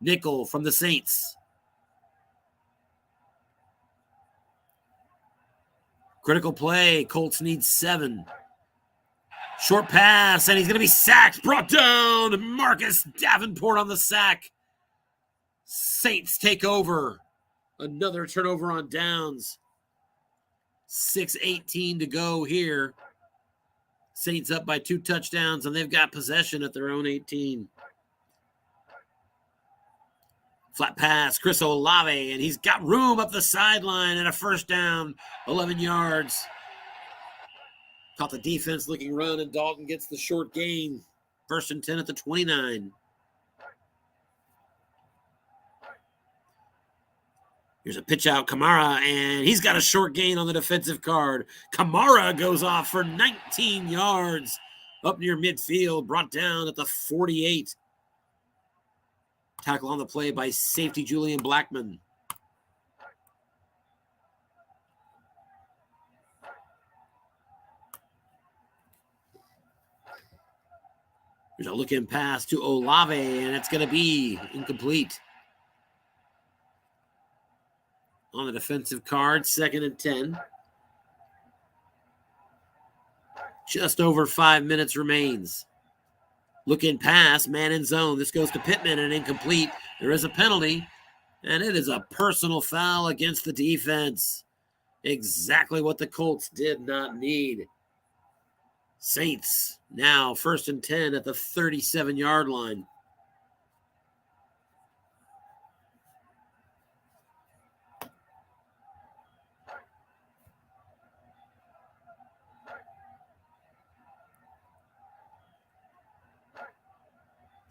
Nickel from the Saints. Critical play. Colts need 7. Short pass, and he's going to be sacked. Brought down. Marcus Davenport on the sack. Saints take over. Another turnover on downs. 6:18 to go here. Saints up by 2 touchdowns, and they've got possession at their own 18. Flat pass, Chris Olave, and he's got room up the sideline and a first down, 11 yards. Caught the defense looking run, and Dalton gets the short gain. 1st and 10 at the 29. Here's a pitch out, Kamara, and he's got a short gain on the defensive card. Kamara goes off for 19 yards up near midfield, brought down at the 48. Tackle on the play by safety Julian Blackman. There's a look-in pass to Olave, and it's going to be incomplete. On the defensive card, 2nd and 10. Just over 5 minutes remains. Look-in pass, man in zone. This goes to Pittman and incomplete. There is a penalty, and it is a personal foul against the defense. Exactly what the Colts did not need. Saints now 1st and 10 at the 37-yard line.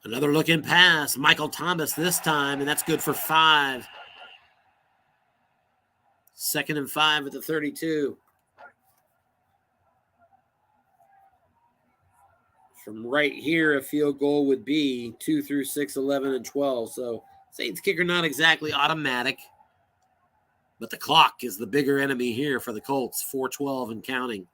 Another look-in pass. Michael Thomas this time, and that's good for 5. 2nd and 5 at the 32. From right here, a field goal would be 2 through 6, 11, and 12. So Saints kicker not exactly automatic. But the clock is the bigger enemy here for the Colts, 4:12 and counting.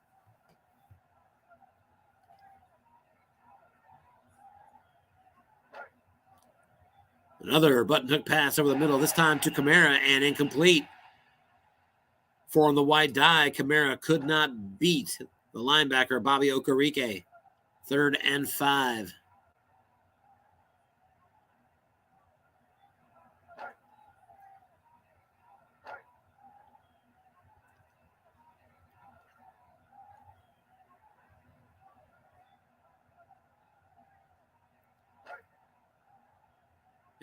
Another button hook pass over the middle, this time to Kamara, and incomplete. 4 on the wide die. Kamara could not beat the linebacker, Bobby Okereke. 3rd and 5.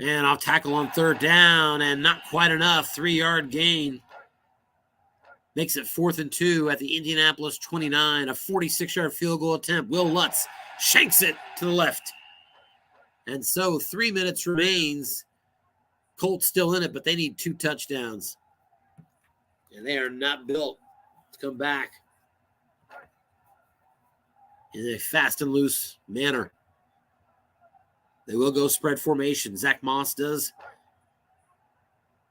And I'll tackle on 3rd down, and not quite enough. 3-yard gain. Makes it 4th and 2 at the Indianapolis 29. A 46-yard field goal attempt. Will Lutz shanks it to the left. And so 3 minutes remains. Colts still in it, but they need 2 touchdowns. And they are not built to come back in a fast and loose manner. They will go spread formation. Zach Moss does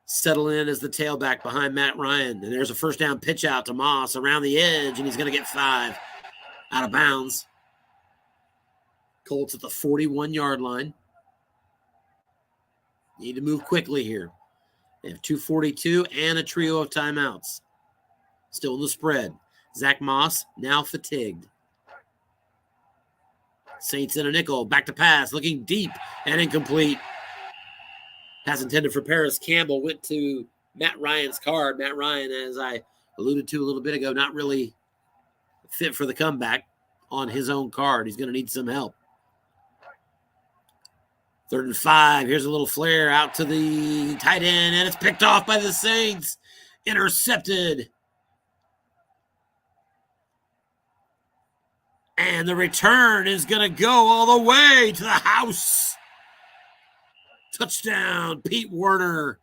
settle in as the tailback behind Matt Ryan. And there's a first down pitch out to Moss around the edge, and he's going to get 5 out of bounds. Colts at the 41-yard line. Need to move quickly here. They have 2:42 and a trio of timeouts. Still in the spread. Zach Moss now fatigued. Saints in a nickel. Back to pass. Looking deep and incomplete. Pass intended for Paris Campbell. Went to Matt Ryan's card. Matt Ryan, as I alluded to a little bit ago, not really fit for the comeback on his own card. He's going to need some help. 3rd and 5. Here's a little flare out to the tight end, and it's picked off by the Saints. Intercepted. And the return is going to go all the way to the house. Touchdown, Pete Werner.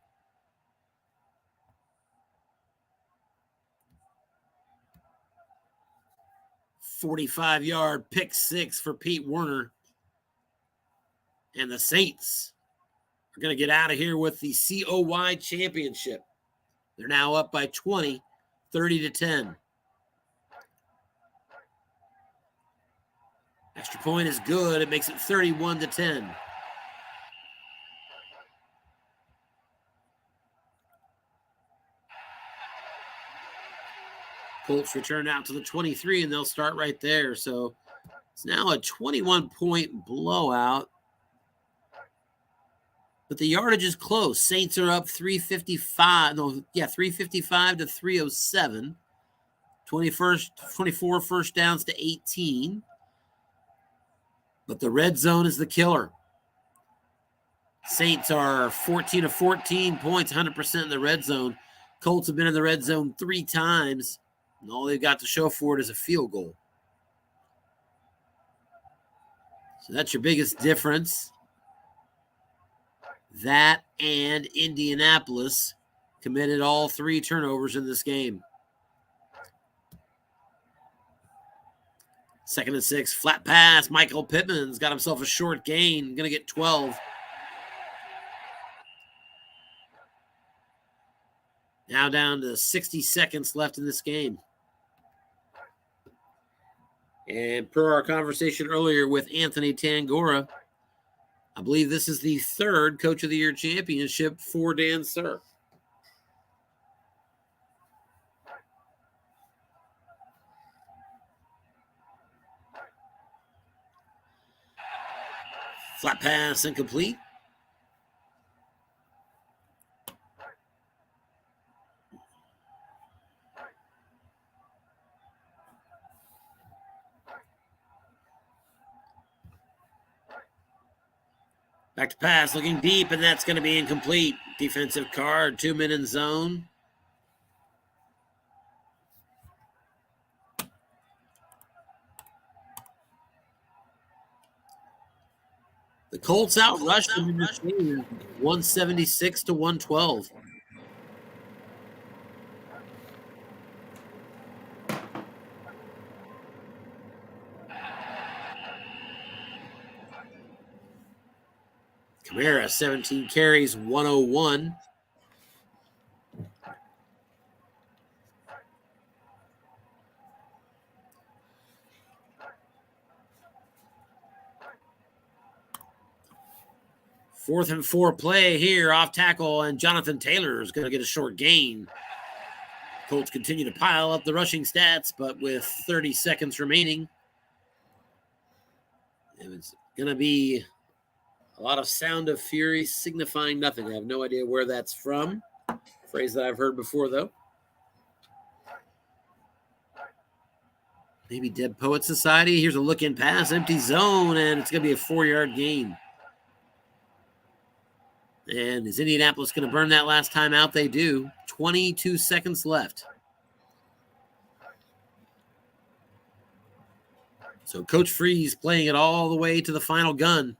"45-yard pick 6 for Pete Werner. And the Saints are going to get out of here with the COY championship. They're now up by 20, 30-10. Extra point is good. It makes it 31-10. Colts return out to the 23, and they'll start right there. So it's now a 21-point blowout. But the yardage is close. Saints are up 355 to 307. 24 first downs to 18. But the red zone is the killer. Saints are 14 of 14 points, 100% in the red zone. Colts have been in the red zone 3 times, and all they've got to show for it is a field goal. So that's your biggest difference. That and Indianapolis committed all 3 turnovers in this game. 2nd and 6, flat pass. Michael Pittman's got himself a short gain. Going to get 12. Now down to 60 seconds left in this game. And per our conversation earlier with Anthony Tangora, I believe this is the 3rd Coach of the Year championship for Dan Sir. Flat pass incomplete. Back to pass, looking deep, and that's going to be incomplete. Defensive card, 2-men in zone. The Colts outrushed them in this game, 176 to 112. Kamara, 17 carries, 101. Fourth and 4 play here, off tackle, and Jonathan Taylor is going to get a short gain. Colts continue to pile up the rushing stats, but with 30 seconds remaining, it's going to be a lot of sound of fury signifying nothing. I have no idea where that's from. Phrase that I've heard before, though. Maybe Dead Poet Society. Here's a look-in pass, empty zone, and it's going to be a 4-yard gain. And is Indianapolis going to burn that last time out? They do. 22 seconds left. So Coach Freeze playing it all the way to the final gun.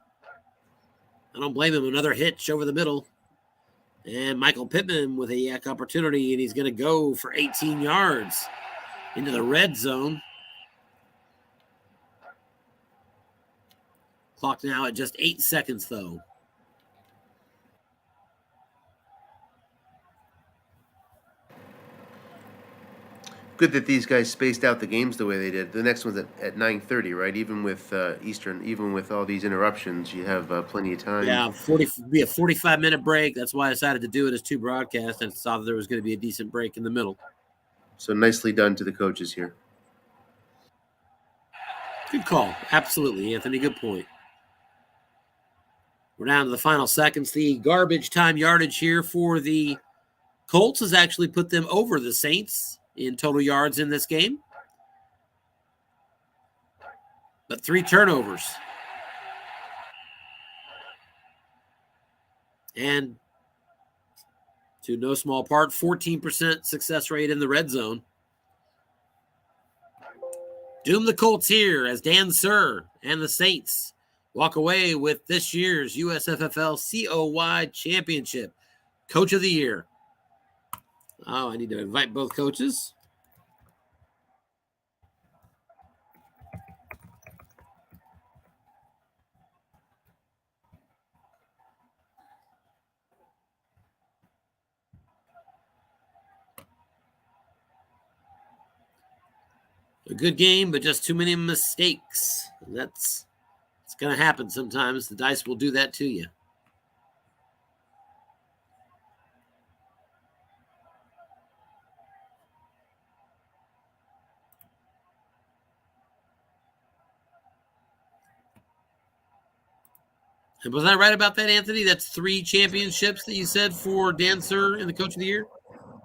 I don't blame him. Another hitch over the middle. And Michael Pittman with a yak opportunity, and he's going to go for 18 yards into the red zone. Clock now at just 8 seconds, though. Good that these guys spaced out the games the way they did. The next one's at 9:30, right? Even with Eastern, even with all these interruptions, you have plenty of time. Yeah, be a 45-minute break. That's why I decided to do it as 2 broadcasts, and saw that there was going to be a decent break in the middle. So nicely done to the coaches here. Good call. Absolutely, Anthony. Good point. We're down to the final seconds. The garbage time yardage here for the Colts has actually put them over the Saints in total yards in this game. But 3 turnovers. And to no small part, 14% success rate in the red zone. Doom the Colts here as Dan Sir and the Saints walk away with this year's USFFL COY Championship. Coach of the Year. Oh, I need to invite both coaches. A good game, but just too many mistakes. It's going to happen sometimes. The dice will do that to you. And was I right about that, Anthony? That's 3 championships that you said for Dan Sir in the Coach of the Year?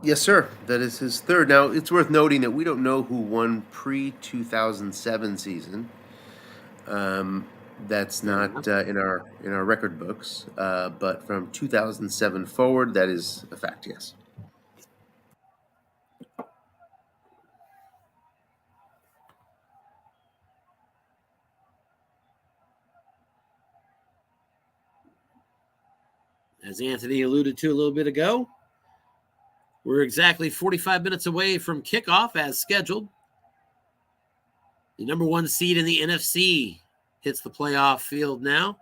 Yes, sir. That is his 3rd. Now, it's worth noting that we don't know who won pre-2007 season. That's not in our record books. But from 2007 forward, that is a fact, yes. As Anthony alluded to a little bit ago, we're exactly 45 minutes away from kickoff as scheduled. The number 1 seed in the NFC hits the playoff field now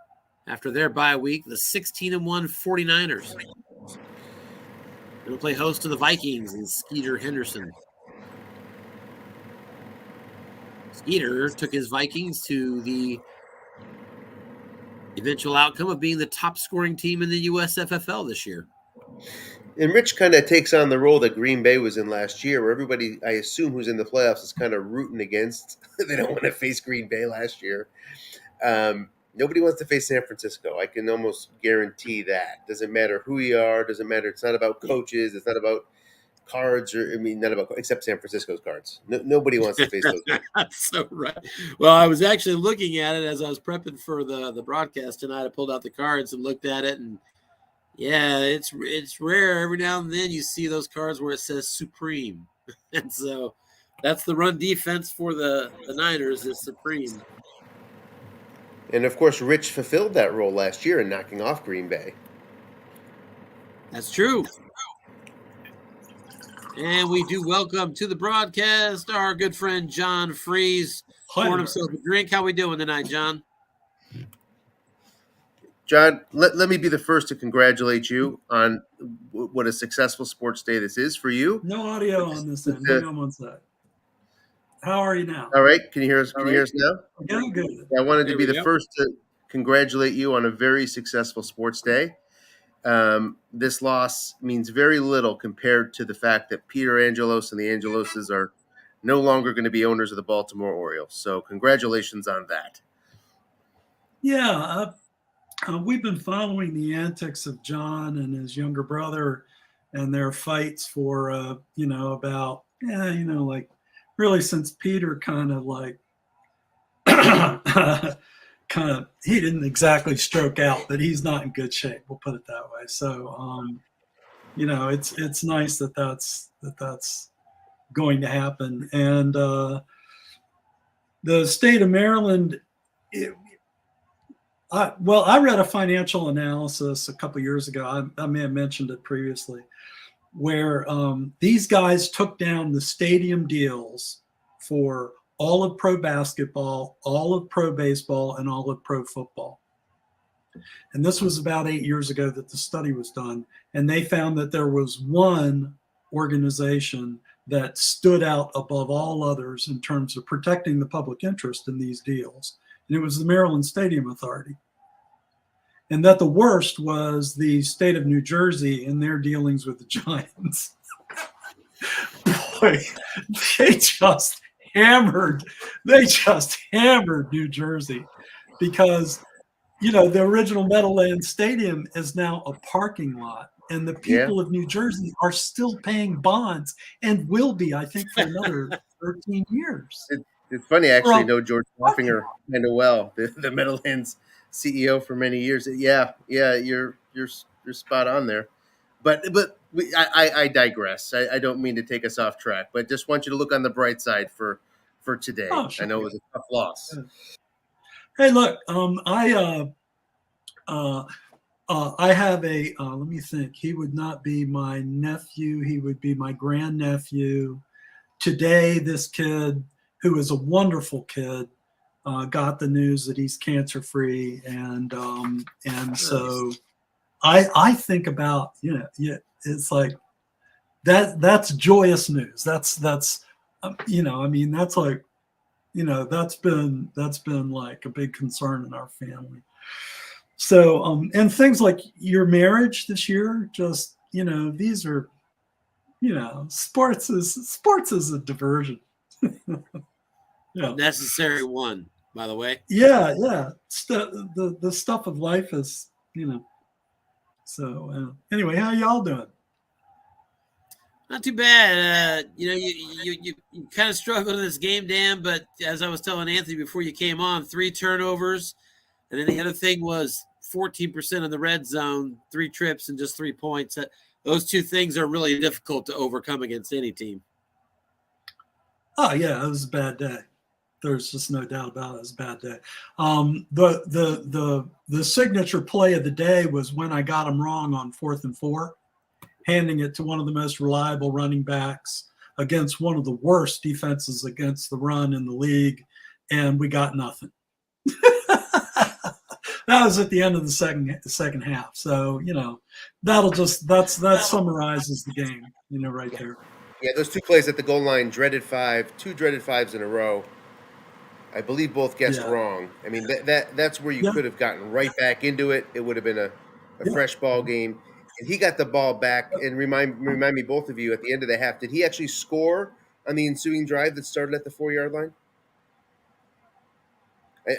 after their bye week, the 16-1 49ers. They'll play host to the Vikings and Skeeter Henderson. Skeeter took his Vikings to the eventual outcome of being the top scoring team in the USFFL this year. And Rich kind of takes on the role that Green Bay was in last year, where everybody, I assume, who's in the playoffs is kind of rooting against. They don't want to face Green Bay last year. Nobody wants to face San Francisco. I can almost guarantee that. Doesn't matter who you are. Doesn't matter. It's not about coaches. It's not about cards, not about, except San Francisco's cards. Nobody wants to face those guys. That's so right. Well, I was actually looking at it as I was prepping for the broadcast tonight. I pulled out the cards and looked at it, and yeah, it's rare. Every now and then you see those cards where it says Supreme. And so that's the run defense for the Niners is Supreme. And, of course, Rich fulfilled that role last year in knocking off Green Bay. That's true. And we do welcome to the broadcast our good friend John Freeze. Pouring himself a drink. How we doing tonight, John? John, let me be the first to congratulate you on what a successful sports day this is for you. No audio on this end. Hang on one sec. How are you now? All right, can you hear us? Can you hear us now? Yeah, good. I wanted to There be we the go. first to congratulate you on a very successful sports day. This loss means very little compared to the fact that Peter Angelos and the Angeloses are no longer going to be owners of the Baltimore Orioles. So congratulations on that. Yeah, we've been following the antics of John and his younger brother and their fights for, about, like really since Peter kind of like, he didn't exactly stroke out, but he's not in good shape. We'll put it that way. So, it's nice that that's going to happen. And the state of Maryland, I read a financial analysis a couple years ago. I may have mentioned it previously, where these guys took down the stadium deals for all of pro basketball, all of pro baseball, and all of pro football. And this was about 8 years ago that the study was done. And they found that there was one organization that stood out above all others in terms of protecting the public interest in these deals. And it was the Maryland Stadium Authority. And that the worst was the state of New Jersey in their dealings with the Giants. Boy, they just hammered New Jersey because, the original Meadowlands Stadium is now a parking lot. And the people of New Jersey are still paying bonds and will be, I think, for another 13 years. It's funny, I actually know George Hoffinger kind of well, the Meadowlands CEO for many years. Yeah, you're spot on there. But I digress. I don't mean to take us off track, but just want you to look on the bright side for today. Oh, sure. I know it was a tough loss. Hey, look, I have a, let me think. He would not be my nephew. He would be my grandnephew. Today, this kid, who is a wonderful kid, got the news that he's cancer free. And so I think about, it's like that's joyous news. That's like, that's been like a big concern in our family. So, and things like your marriage this year, just, these are, sports is a diversion. Yeah. Necessary one, by the way. Yeah. The stuff of life is, so anyway, how y'all doing? Not too bad. You kind of struggled in this game, Dan, but as I was telling Anthony before you came on, 3 turnovers. And then the other thing was 14% in the red zone, 3 trips and just 3 points. Those 2 things are really difficult to overcome against any team. Oh yeah, it was a bad day. There's just no doubt about it. It was a bad day. The signature play of the day was when I got him wrong on 4th and 4, handing it to one of the most reliable running backs against one of the worst defenses against the run in the league, and we got nothing. That was at the end of the second half. So, that summarizes the game, right there. Yeah, those 2 plays at the goal line, 2 dreaded 5s in a row. I believe both guessed wrong. I mean, that's where you could have gotten right back into it. It would have been a fresh ball game. And he got the ball back. And remind me, both of you, at the end of the half, did he actually score on the ensuing drive that started at the 4-yard line?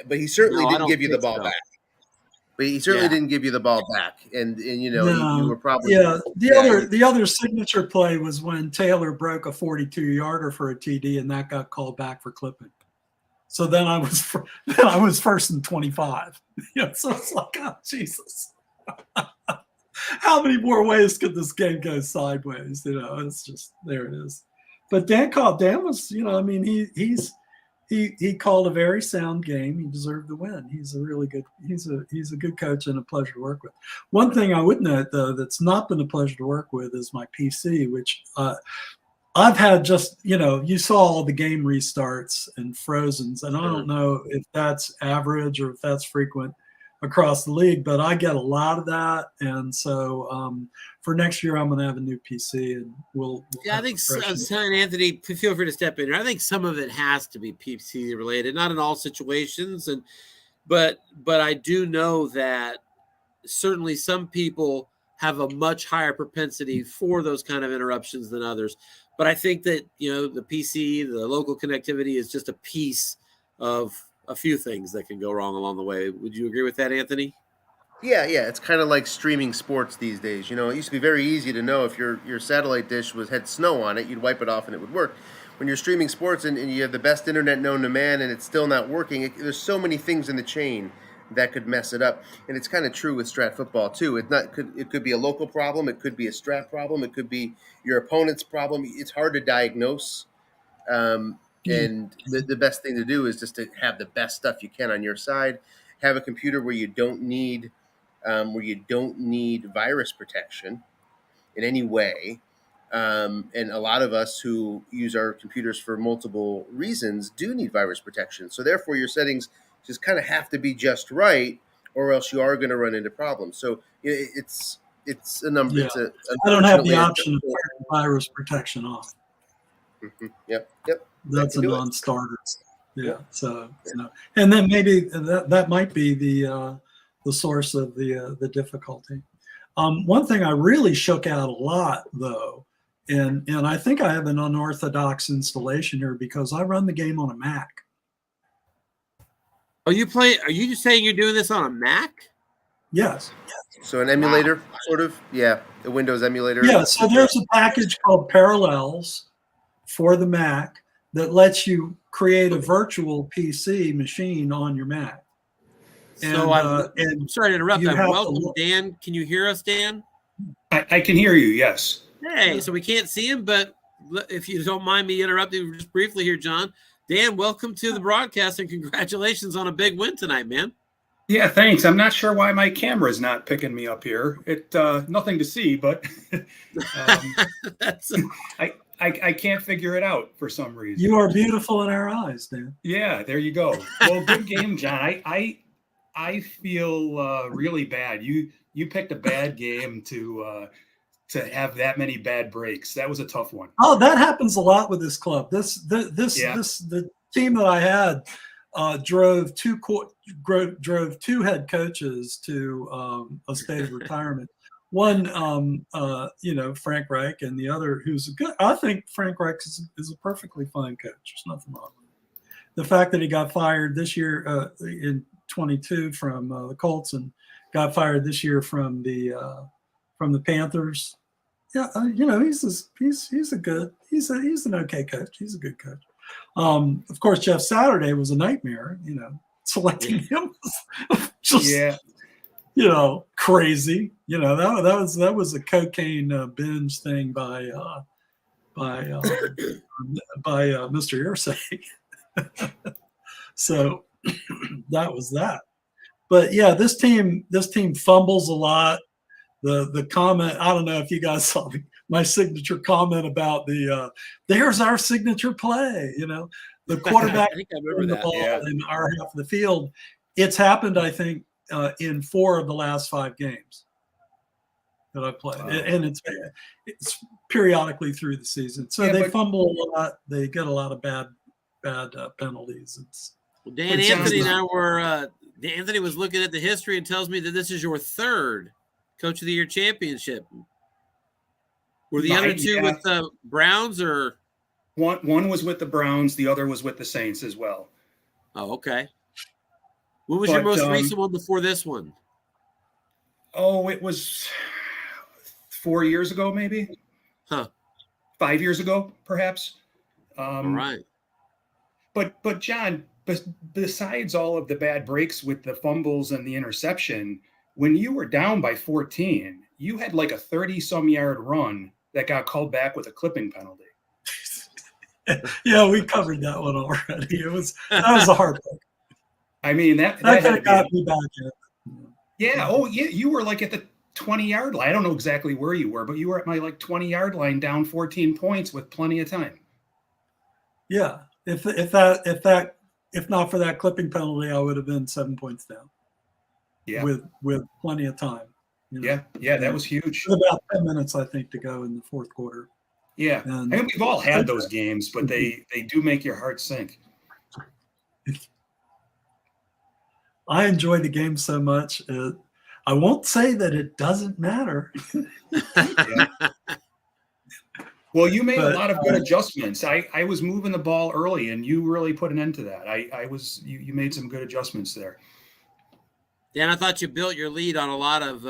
But he certainly didn't give you the ball back. But he certainly didn't give you the ball back, and you were probably The other signature play was when Taylor broke a 42-yarder for a TD, and that got called back for clipping. So then I was 1st and 25. So it's like, oh Jesus, how many more ways could this game go sideways? It's just, there it is. But Dan was, He called a very sound game. He deserved the win. He's a really good. He's a good coach and a pleasure to work with. One thing I would note, though, that's not been a pleasure to work with is my PC, which I've had just, you saw all the game restarts and frozens, and I don't know if that's average or if that's frequent, across the league, but I get a lot of that. And so for next year, I'm going to have a new PC, and we'll I think Anthony, feel free to step in here. I think some of it has to be PC related, not in all situations, but I do know that certainly some people have a much higher propensity for those kind of interruptions than others. But I think that, the PC, the local connectivity is just a piece of a few things that can go wrong along the way. Would you agree with that, Anthony? Yeah. It's kind of like streaming sports these days. It used to be very easy to know if your satellite dish had snow on it, you'd wipe it off and it would work. When you're streaming sports and you have the best internet known to man and it's still not working, there's so many things in the chain that could mess it up. And it's kind of true with strat football too. It could be a local problem, it could be a strat problem, it could be your opponent's problem. It's hard to diagnose. And the best thing to do is just to have the best stuff you can on your side. Have a computer where you don't need virus protection in any way. And a lot of us who use our computers for multiple reasons do need virus protection. So therefore, your settings just kind of have to be just right, or else you are going to run into problems. So it's a number. Yeah. I don't have the option of turning virus protection off. Mm-hmm. Yep. That's a non-starter. Yeah. So and then maybe that might be the source of the difficulty. One thing I really shook out a lot though, and I think I have an unorthodox installation here because I run the game on a Mac. Are you saying you're doing this on a Mac? Yes. So an emulator, sort of? Yeah, a Windows emulator. Yeah, so there's a package called Parallels for the Mac that lets you create a virtual PC machine on your Mac. So I'm sorry to interrupt. Welcome, Dan. Can you hear us, Dan? I can hear you, yes. Hey, so we can't see him, but if you don't mind me interrupting just briefly here, John. Dan, welcome to the broadcast and congratulations on a big win tonight, man. Yeah, thanks. I'm not sure why my camera's not picking me up here. It nothing to see, but I can't figure it out for some reason. You are beautiful in our eyes, Dan. Yeah, there you go. Well, good game, John. I feel really bad. You picked a bad game to have that many bad breaks. That was a tough one. Oh, that happens a lot with this club. The team that I had drove two head coaches to a state of retirement. One, Frank Reich, and the other, who's good. I think Frank Reich is a perfectly fine coach. There's nothing wrong with it. The fact that he got fired this year in 22 from the Colts and got fired this year from the Panthers. Yeah, he's an okay coach. He's a good coach. Of course, Jeff Saturday was a nightmare. Selecting him was just crazy. That was a cocaine binge thing by Mr. Irsay. So that was that. But yeah, this team fumbles a lot. The comment, I don't know if you guys saw my signature comment about there's our signature play, the quarterback throwing the ball in our half of the field. It's happened, I think, in 4 of the last 5 games that I've played. Wow. And it's periodically through the season. So they fumble a lot. They get a lot of bad penalties. Dan Anthony Anthony was looking at the history and tells me that this is your 3rd Coach of the Year championship. Were the other 2 with the Browns, or one was with the Browns, the other was with the Saints as well. Oh, okay. What was your most recent one before this one? Oh, it was 4 years ago, maybe. 5 years ago, perhaps. All right. But John, besides all of the bad breaks with the fumbles and the interception, when you were down by 14, you had like a 30-some yard run that got called back with a clipping penalty. Yeah, we covered that one already. That was a hard one. I mean, that got me back in. Yeah. Oh, yeah. You were like at the 20-yard line. I don't know exactly where you were, but you were at my 20-yard line, down 14 points with plenty of time. Yeah. If not for that clipping penalty, I would have been 7 points down. Yeah. with plenty of time. Yeah, that was huge. About 10 minutes, I think, to go in the fourth quarter. Yeah, And I mean, we've all had those games, but they do make your heart sink. I enjoy the game so much. I won't say that it doesn't matter. Yeah. Well, you made a But, lot of good adjustments. I was moving the ball early, and you really put an end to that. You made some good adjustments there. Dan, I thought you built your lead on a lot of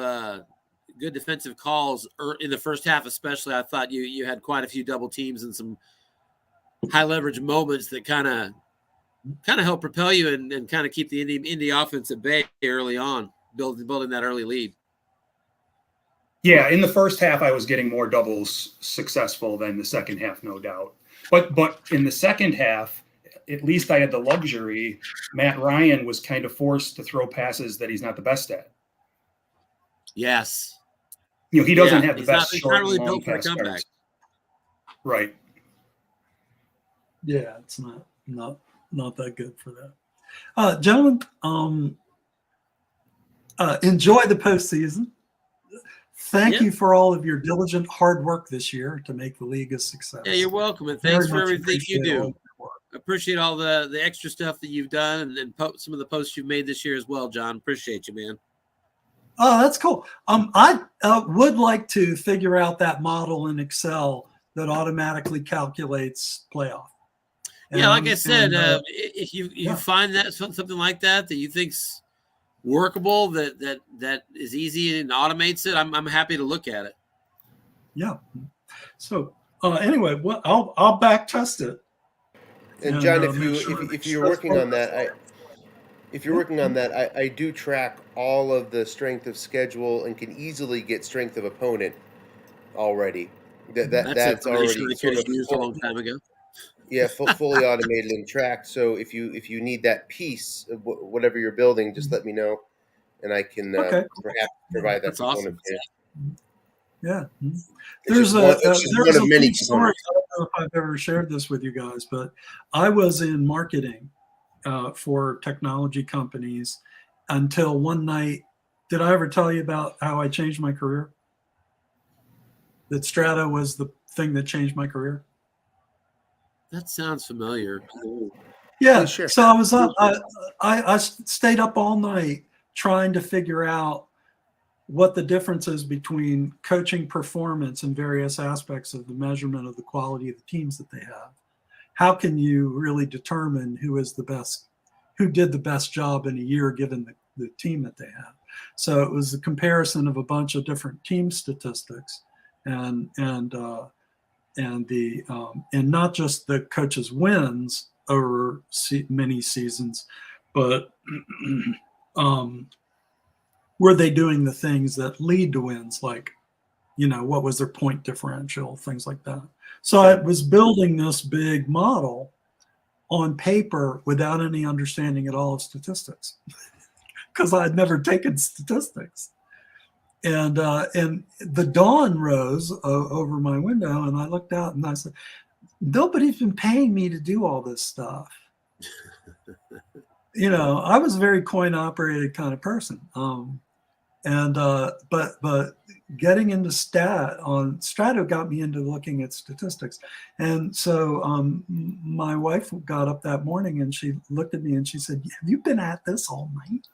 good defensive calls in the first half, especially. I thought you had quite a few double teams and some high leverage moments that kind of help propel you and kind of keep the Indy offense at bay early on, building that early lead. Yeah, in the first half, I was getting more doubles successful than the second half, no doubt. But in the second half, at least I had the luxury. Matt Ryan was kind of forced to throw passes that he's not the best at. Yes. He doesn't have the best he's short not really and long built for a pass comeback. cards. Right. Yeah, it's not that good for that. Gentlemen, enjoy the postseason. Thank you for all of your diligent hard work this year to make the league a success. Yeah, you're welcome, and thanks for everything you do. I appreciate all the extra stuff that you've done and some of the posts you've made this year as well, John. Appreciate you, man. Oh, that's cool. I would like to figure out that model in Excel that automatically calculates playoff. Yeah, like I said, if you find that something like that you think's workable, that is easy and automates it, I'm happy to look at it. Yeah. So anyway, well, I'll back test it. And John, if you're working on that, I do track all of the strength of schedule and can easily get strength of opponent already. That's already I could have used a long time ago. Yeah, fully automated and tracked. So if you need that piece of whatever you're building, just let me know, and I can perhaps provide that. That's awesome. Yeah. There's one of many stories. I don't know if I've ever shared this with you guys, but I was in marketing for technology companies until one night. Did I ever tell you about how I changed my career? That Strata was the thing that changed my career? That sounds familiar. Yeah. Sure. So I was up. I stayed up all night trying to figure out what the difference is between coaching performance and various aspects of the measurement of the quality of the teams that they have. How can you really determine who is the best, who did the best job in a year given the team that they have? So it was a comparison of a bunch of different team statistics, and not just the coaches' wins over many seasons, but were they doing the things that lead to wins, like, what was their point differential, things like that. So I was building this big model on paper without any understanding at all of statistics because I had never taken statistics. And the dawn rose over my window, and I looked out and I said, nobody's been paying me to do all this stuff. I was a very coin operated kind of person. But getting into Strato got me into looking at statistics. And so my wife got up that morning and she looked at me and she said, have you been at this all night?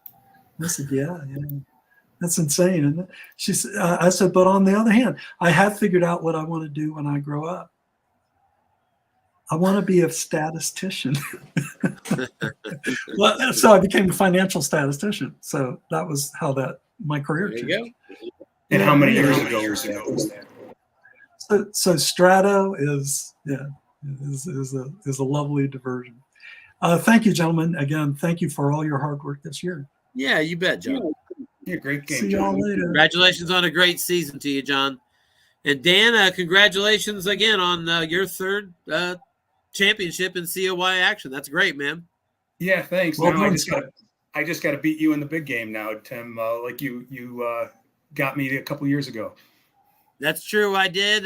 I said, yeah. That's insane, isn't it? She said, I said, but on the other hand, I have figured out what I want to do when I grow up. I want to be a statistician. So I became a financial statistician. So that was how my career changed. There you go. And how many years ago was that? So Strato is a lovely diversion. Thank you, gentlemen. Again, thank you for all your hard work this year. Yeah, you bet, John. Yeah, great game. See y'all later. Congratulations on a great season to you, John. And Dan, congratulations again on your third championship in COY action. That's great, man. Yeah, thanks. Well, now I just got to beat you in the big game now, Tim. Like you got me a couple years ago. That's true. I did,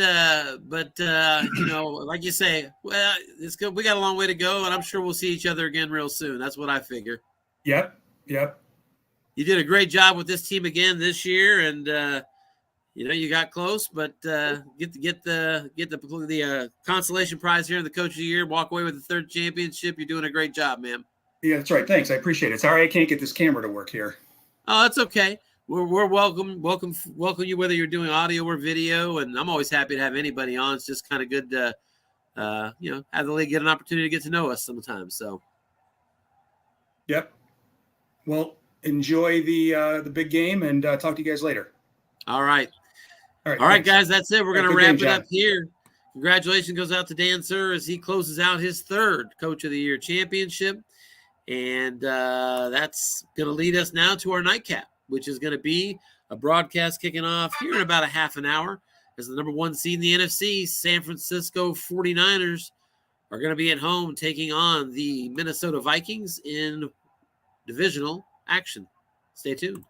but like you say, well, it's good. We got a long way to go, and I'm sure we'll see each other again real soon. That's what I figure. Yep. you did a great job with this team again this year, and you got close, but get the consolation prize here in the Coach of the Year. Walk away with the third championship. You're doing a great job, man. Yeah, that's right. Thanks. I appreciate it. Sorry I can't get this camera to work here. Oh, that's okay. We're welcome you whether you're doing audio or video, and I'm always happy to have anybody on. It's just kind of good to have the league get an opportunity to get to know us sometimes. So, yep. Well, enjoy the big game, and talk to you guys later. All right. All right, thanks. Guys. That's it. We're going to wrap it up here. Congratulations goes out to Dan Sir as he closes out his third Coach of the Year championship. And that's going to lead us now to our nightcap, which is going to be a broadcast kicking off here in about a half an hour as the number 1 seed in the NFC, San Francisco 49ers, are going to be at home taking on the Minnesota Vikings in divisional action. Stay tuned.